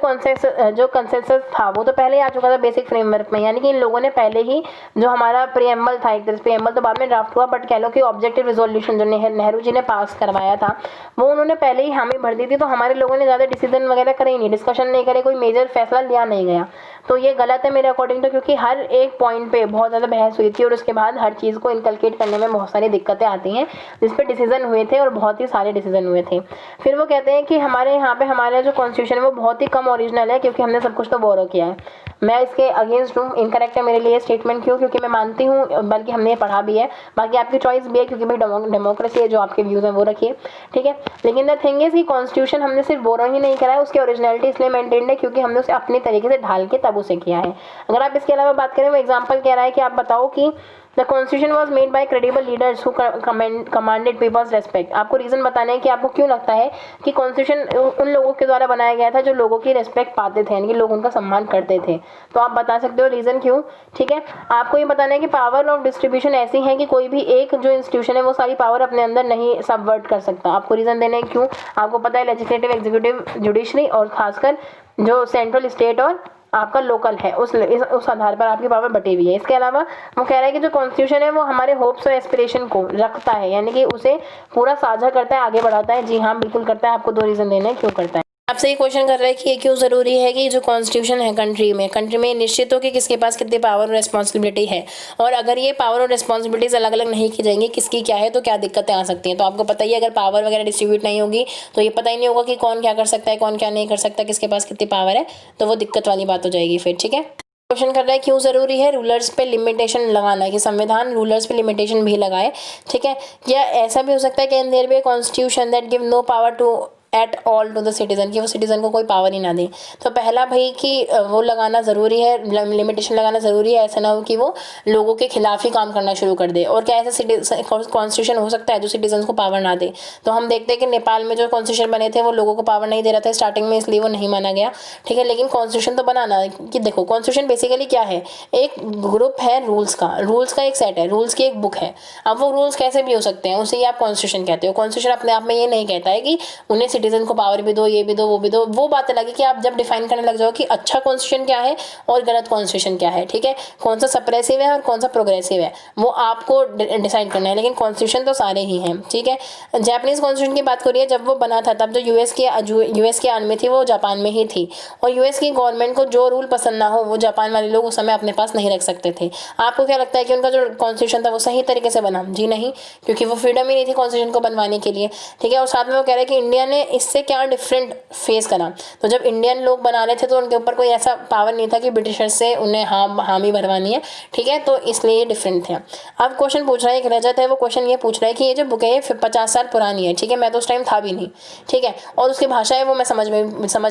कंसेंसस था वो तो पहले ही आ चुका था बेसिक फ्रेमवर्क में। यानी कि इन लोगों ने पहले ही जो हमारा प्रीएम्बल था, एक प्रीएम्बल तो बाद में ड्राफ्ट हुआ, बट कह लो कि ऑब्जेक्टिव रिजोल्यूशन जो नेहरू जी ने पास करवाया था वो उन्होंने पहले ही हामी भर दी थी। तो हमारे लोगों ने ज़्यादा डिसीजन वगैरह करे ही नहीं, डिस्कशन नहीं करे, कोई मेजर फैसला लिया नहीं गया। तो ये गलत है मेरे अकॉर्डिंग तो, क्योंकि हर एक पॉइंट पे बहुत ज़्यादा बहस हुई थी, और उसके बाद हर चीज़ को इनकलकेट करने में बहुत सारी दिक्कतें आती हैं, जिस पे डिसीजन हुए थे और बहुत ही सारे डिसीजन हुए थे। फिर वो कहते हैं कि हमारे यहाँ पे हमारा जो कॉन्स्टिट्यूशन है वो बहुत ही कम ओरिजिनल है, क्योंकि हमने सब कुछ तो बोरो किया है। मैं इसके अगेंस्ट हूँ, इनकरेक्ट है मेरे लिए स्टेटमेंट। क्यों? क्योंकि मैं मानती हूँ, बल्कि हमने ये पढ़ा भी है। बाकी आपकी चॉइस भी है, क्योंकि भाई डेमोक्रेसी है, जो आपके व्यूज़ हैं वो रखिए, ठीक है। लेकिन द थिंग इज कि कॉन्स्टिट्यूशन हमने सिर्फ बोरो ही नहीं करा है, उसकी ओरिजिनलिटी इसलिए मेंटेन्ड है क्योंकि हमने उसे अपने तरीके से ढाल के तब उसे किया है। अगर आप इसके अलावा बात करें, वो एग्जाम्पल कह रहा है कि आप बताओ कि the constitution was made by credible leaders who commanded people's respect. आपको रीजन बताना है कि आपको क्यों लगता है कि कॉन्स्टिट्यूशन उन लोगों के द्वारा बनाया गया था जो लोगों की रेस्पेक्ट पाते थे, यानी कि लोग उनका सम्मान करते थे। तो आप बता सकते हो रीजन क्यों, ठीक है। आपको ये बताना है कि पावर ऑफ डिस्ट्रीब्यूशन ऐसी है कि कोई भी एक जो इंस्टीट्यूशन है वो सारी पावर अपने अंदर नहीं सबवर्ट कर सकता। आपको रीजन देने हैं क्यों। आपको पता है लेजिस्लेटिव, एग्जीक्यूटिव, जुडिशरी और खासकर जो सेंट्रल, स्टेट और आपका लोकल है, उस आधार पर आपकी पावर बटी हुई है। इसके अलावा वो कह रहा है कि जो कॉन्स्टिट्यूशन है वो हमारे होप्स और एस्पिरेशन को रखता है, यानी कि उसे पूरा साझा करता है, आगे बढ़ाता है। जी हाँ, बिल्कुल करता है। आपको दो रीज़न देने हैं क्यों करता है। आपसे ये क्वेश्चन कर रहा है कि ये क्यों ज़रूरी है कि जो कॉन्स्टिट्यूशन है कंट्री में निश्चित हो कि किसके पास कितनी पावर और रिस्पॉन्सिबिलिटी है, और अगर ये पावर और रिस्पॉन्सिबिलिटीज़ अलग अलग नहीं की जाएंगी किसकी क्या है तो क्या दिक्कतें आ सकती हैं। तो आपको पता ही है, अगर पावर वगैरह डिस्ट्रीब्यूट नहीं होगी तो ये पता ही नहीं होगा कि कौन क्या कर सकता है, कौन क्या नहीं कर सकता, किसके पास कितनी पावर है, तो वो दिक्कत वाली बात हो जाएगी फिर, ठीक है। क्वेश्चन कर रहा है क्यों ज़रूरी है रूलर्स पे लिमिटेशन लगाना, कि संविधान रूलर्स पे लिमिटेशन भी लगाए, ठीक है। या ऐसा भी हो सकता है कि in there be constitution that give no power to at all to the citizen, कि वो सिटीजन को कोई पावर ही ना दें। तो पहला भाई कि वो लगाना ज़रूरी है, लिमिटेशन लगाना ज़रूरी है। ऐसा ना हो कि वो लोगों के खिलाफ ही काम करना शुरू कर दे। और क्या ऐसा कॉन्स्टिट्यूशन हो सकता है जो सिटीजन को पावर ना दे। तो हम देखते हैं कि नेपाल में जो कॉन्स्टिट्यूशन बने थे वो लोगों को पावर नहीं दे रहा था स्टार्टिंग में, इसलिए वो नहीं माना गया, ठीक है। लेकिन कॉन्स्टिट्यूशन तो बनाना कि देखो कॉन्स्टिट्यूशन बेसिकली क्या है, एक ग्रुप है रूल्स का एक सेट है, रूल्स की एक बुक है। अब वो रूल्स कैसे भी हो सकते हैं, उसे ही आप कॉन्स्टिट्यूशन कहते हो। कॉन्स्टिट्यूशन अपने आप में ये नहीं कहता है कि उन्हें सिटीजन को पावर भी दो, ये भी दो, वो भी दो। वो बात अलग है कि आप जब डिफाइन करने लग जाओ कि अच्छा कॉन्स्टिट्यूशन क्या है और गलत कॉन्स्टिट्यूशन क्या है, ठीक है। कौन सा सप्रेसिव है और कौन सा प्रोग्रेसिव है, वो आपको डिसाइड करना है। लेकिन कॉन्स्टिट्यूशन तो सारे ही हैं, ठीक है। जापानीज कॉन्स्टिट्यूशन की बात करिए, जब वो बना था तब जो यूएस के आन में थी वो जापान में ही थी, और यूएस की गवर्नमेंट को जो रूल पसंद ना हो वो जापान वाले लोग उस समय अपने पास नहीं रख सकते थे। आपको क्या लगता है कि उनका जो कॉन्स्टिट्यूशन था वो सही तरीके से बना? जी नहीं, क्योंकि वो फ्रीडम ही नहीं थी कॉन्स्टिट्यूशन को बनवाने के लिए, ठीक है। और साथ में वो कह रहे हैं कि इंडिया ने इससे क्या डिफरेंट फेस करा। तो जब इंडियन लोग बना रहे थे तो उनके ऊपर कोई ऐसा पावर नहीं था कि ब्रिटिशर्स से उन्हें हामी भरवानी है, ठीक है। तो इसलिए ये डिफरेंट थे। अब क्वेश्चन पूछ रहा है, एक रजत है, वो क्वेश्चन ये पूछ रहा है कि ये जो बुक है ये 50 साल पुरानी है, ठीक है। मैं तो उस टाइम था भी नहीं, ठीक है, और उसकी भाषा है वो मैं समझ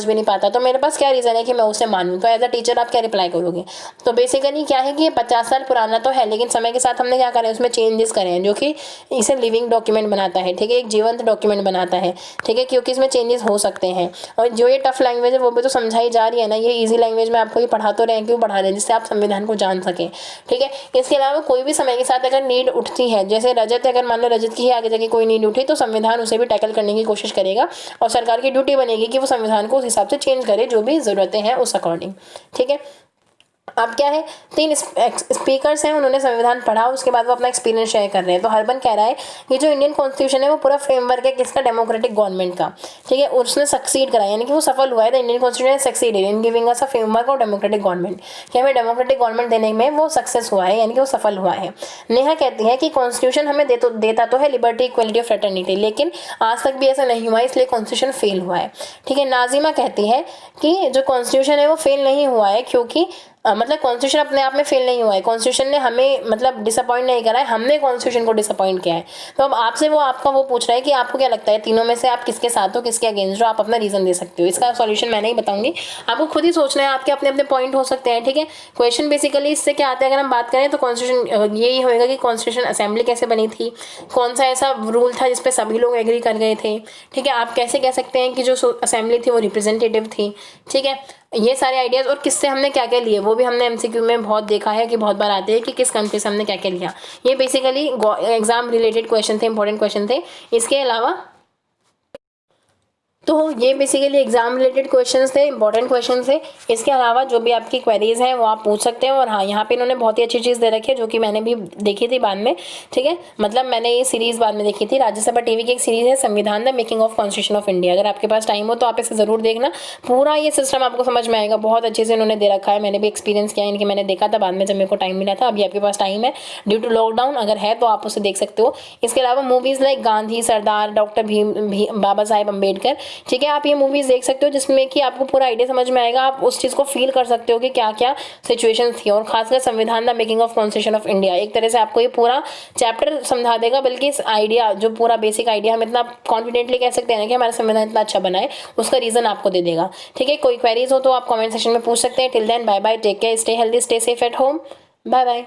भी नहीं पाता। तो मेरे पास क्या रीज़न है कि मैं उसे मानूँ? तो एज अ टीचर आप क्या रिप्लाई करोगे? तो बेसिकली क्या है कि ये 50 साल पुराना तो है, लेकिन समय के साथ हमने क्या करें, उसमें चेंजेस करें, जो कि इसे लिविंग डॉक्यूमेंट बनाता है, ठीक है, एक जीवंत डॉक्यूमेंट बनाता है, ठीक है। कि इसमें चेंजेस हो सकते हैं। और जो ये टफ लैंग्वेज है वो भी तो समझाई जा रही है ना, ये ईजी लैंग्वेज में आपको ये पढ़ा तो रहे हैं, क्यों पढ़ा रहे हैं, जिससे आप संविधान को जान सकें। ठीक है, इसके अलावा कोई भी समय के साथ अगर नीड उठती है, जैसे रजत, अगर मान लो रजत की ही आगे जाके कोई नीड उठी, तो संविधान उसे भी टैकल करने की कोशिश करेगा और सरकार की ड्यूटी बनेगी कि वो संविधान को उस हिसाब से चेंज करे, जो भी ज़रूरतें हैं उस अकॉर्डिंग। ठीक है, अब क्या है, 3 स्पीकर्स हैं, उन्होंने संविधान पढ़ा, उसके बाद वो अपना एक्सपीरियंस शेयर कर रहे हैं। तो हरबन कह रहा है कि जो इंडियन कॉन्स्टिट्यूशन है वो पूरा फ्रेमवर्क है किसका, डेमोक्रेटिक गवर्नमेंट का। ठीक है, उसने सक्सीड करा, यानी कि वो सफल हुआ है। The Indian constitution succeeded in giving us a framework of democratic government, कि हमें डेमोक्रेटिक गवर्नमेंट देने में वो सक्सेस हुआ है, यानी कि वो सफल हुआ है। नेहा कहती है कि कॉन्स्टिट्यूशन हमें देता तो है लिबर्टी, इक्वलिटी और फ्रेटर्निटी, लेकिन आज तक भी ऐसा नहीं हुआ, इसलिए कॉन्स्टिट्यूशन फेल हुआ है। ठीक है, नाजिमा कहती है कि जो कॉन्स्टिट्यूशन है वो फेल नहीं हुआ है, क्योंकि मतलब कॉन्स्टिट्यूशन अपने आप में फेल नहीं हुआ है, कॉन्स्टिट्यूशन ने हमें मतलब डिसअपॉइंट नहीं करा है, हमने कॉन्स्टिट्यूशन को डिसअपॉइंट किया है। तो अब आपसे वो आपका वो पूछ रहा है कि आपको क्या लगता है तीनों में से आप किसके साथ हो, किसके अगेंस्ट हो, आप अपना रीजन दे सकते हो। इसका सॉल्यूशन मैं नहीं बताऊंगी, आपको खुद ही सोचना है, आपके अपने अपने पॉइंट हो सकते हैं। ठीक है, क्वेश्चन बेसिकली इससे क्या आता है, अगर हम बात करें तो कॉन्स्टिट्यूशन यही होएगा कि कॉन्स्टिट्यूशन असेंबली कैसे बनी थी, कौन सा ऐसा रूल था जिसपे सभी लोग एग्री कर गए थे। ठीक है, आप कैसे कह सकते हैं कि जो असेंबली थी वो रिप्रेजेंटेटिव थी। ठीक है, ये सारे आइडियाज़ और किससे हमने क्या क्या लिए वो भी हमने एमसीक्यू में बहुत देखा है कि बहुत बार आते हैं कि किस कंट्री से हमने क्या क्या लिया। ये बेसिकली एग्जाम रिलेटेड क्वेश्चन थे, इंपॉर्टेंट क्वेश्चन थे। इसके अलावा तो ये बेसिकली एग्जाम रिलेटेड क्वेश्चंस थे, इंपॉर्टेंट क्वेश्चन थे। इसके अलावा जो भी आपकी क्वेरीज हैं वो आप पूछ सकते हैं। और हाँ, यहाँ पे इन्होंने बहुत ही अच्छी चीज़ दे रखी है जो कि मैंने भी देखी थी बाद में। ठीक है, मतलब मैंने ये सीरीज़ बाद में देखी थी, राज्यसभा टीवी की एक सीरीज़ है संविधान the making of constitution of India. अगर आपके पास टाइम हो तो आप इसे ज़रूर देखना, पूरा ये सिस्टम आपको समझ में आएगा। बहुत अच्छे से इन्होंने दे रखा है, मैंने भी एक्सपीरियंस किया, इनकी मैंने देखा था बाद में जब मेरे को टाइम मिला था। अभी आपके पास टाइम है ड्यू टू लॉकडाउन, अगर है तो आप उसे देख सकते हो। इसके अलावा मूवीज़ लाइक गांधी, सरदार, डॉक्टर भीम, बाबा साहेब अम्बेडकर, ठीक है, आप ये मूवीज़ देख सकते हो जिसमें कि आपको पूरा आइडिया समझ में आएगा, आप उस चीज़ को फील कर सकते हो कि क्या क्या सिचुएशन थी। और खासकर संविधान the making of constitution of India एक तरह से आपको ये पूरा चैप्टर समझा देगा, बल्कि इस आइडिया जो पूरा बेसिक आइडिया हम इतना कॉन्फिडेंटली कह सकते हैं ना कि हमारा संविधान इतना अच्छा बना है, उसका रीज़न आपको दे देगा। ठीक है, कोई क्वेरीज हो तो आप कमेंट सेक्शन में पूछ सकते हैं। Till then bye bye, take care, stay healthy, stay safe at home, bye bye.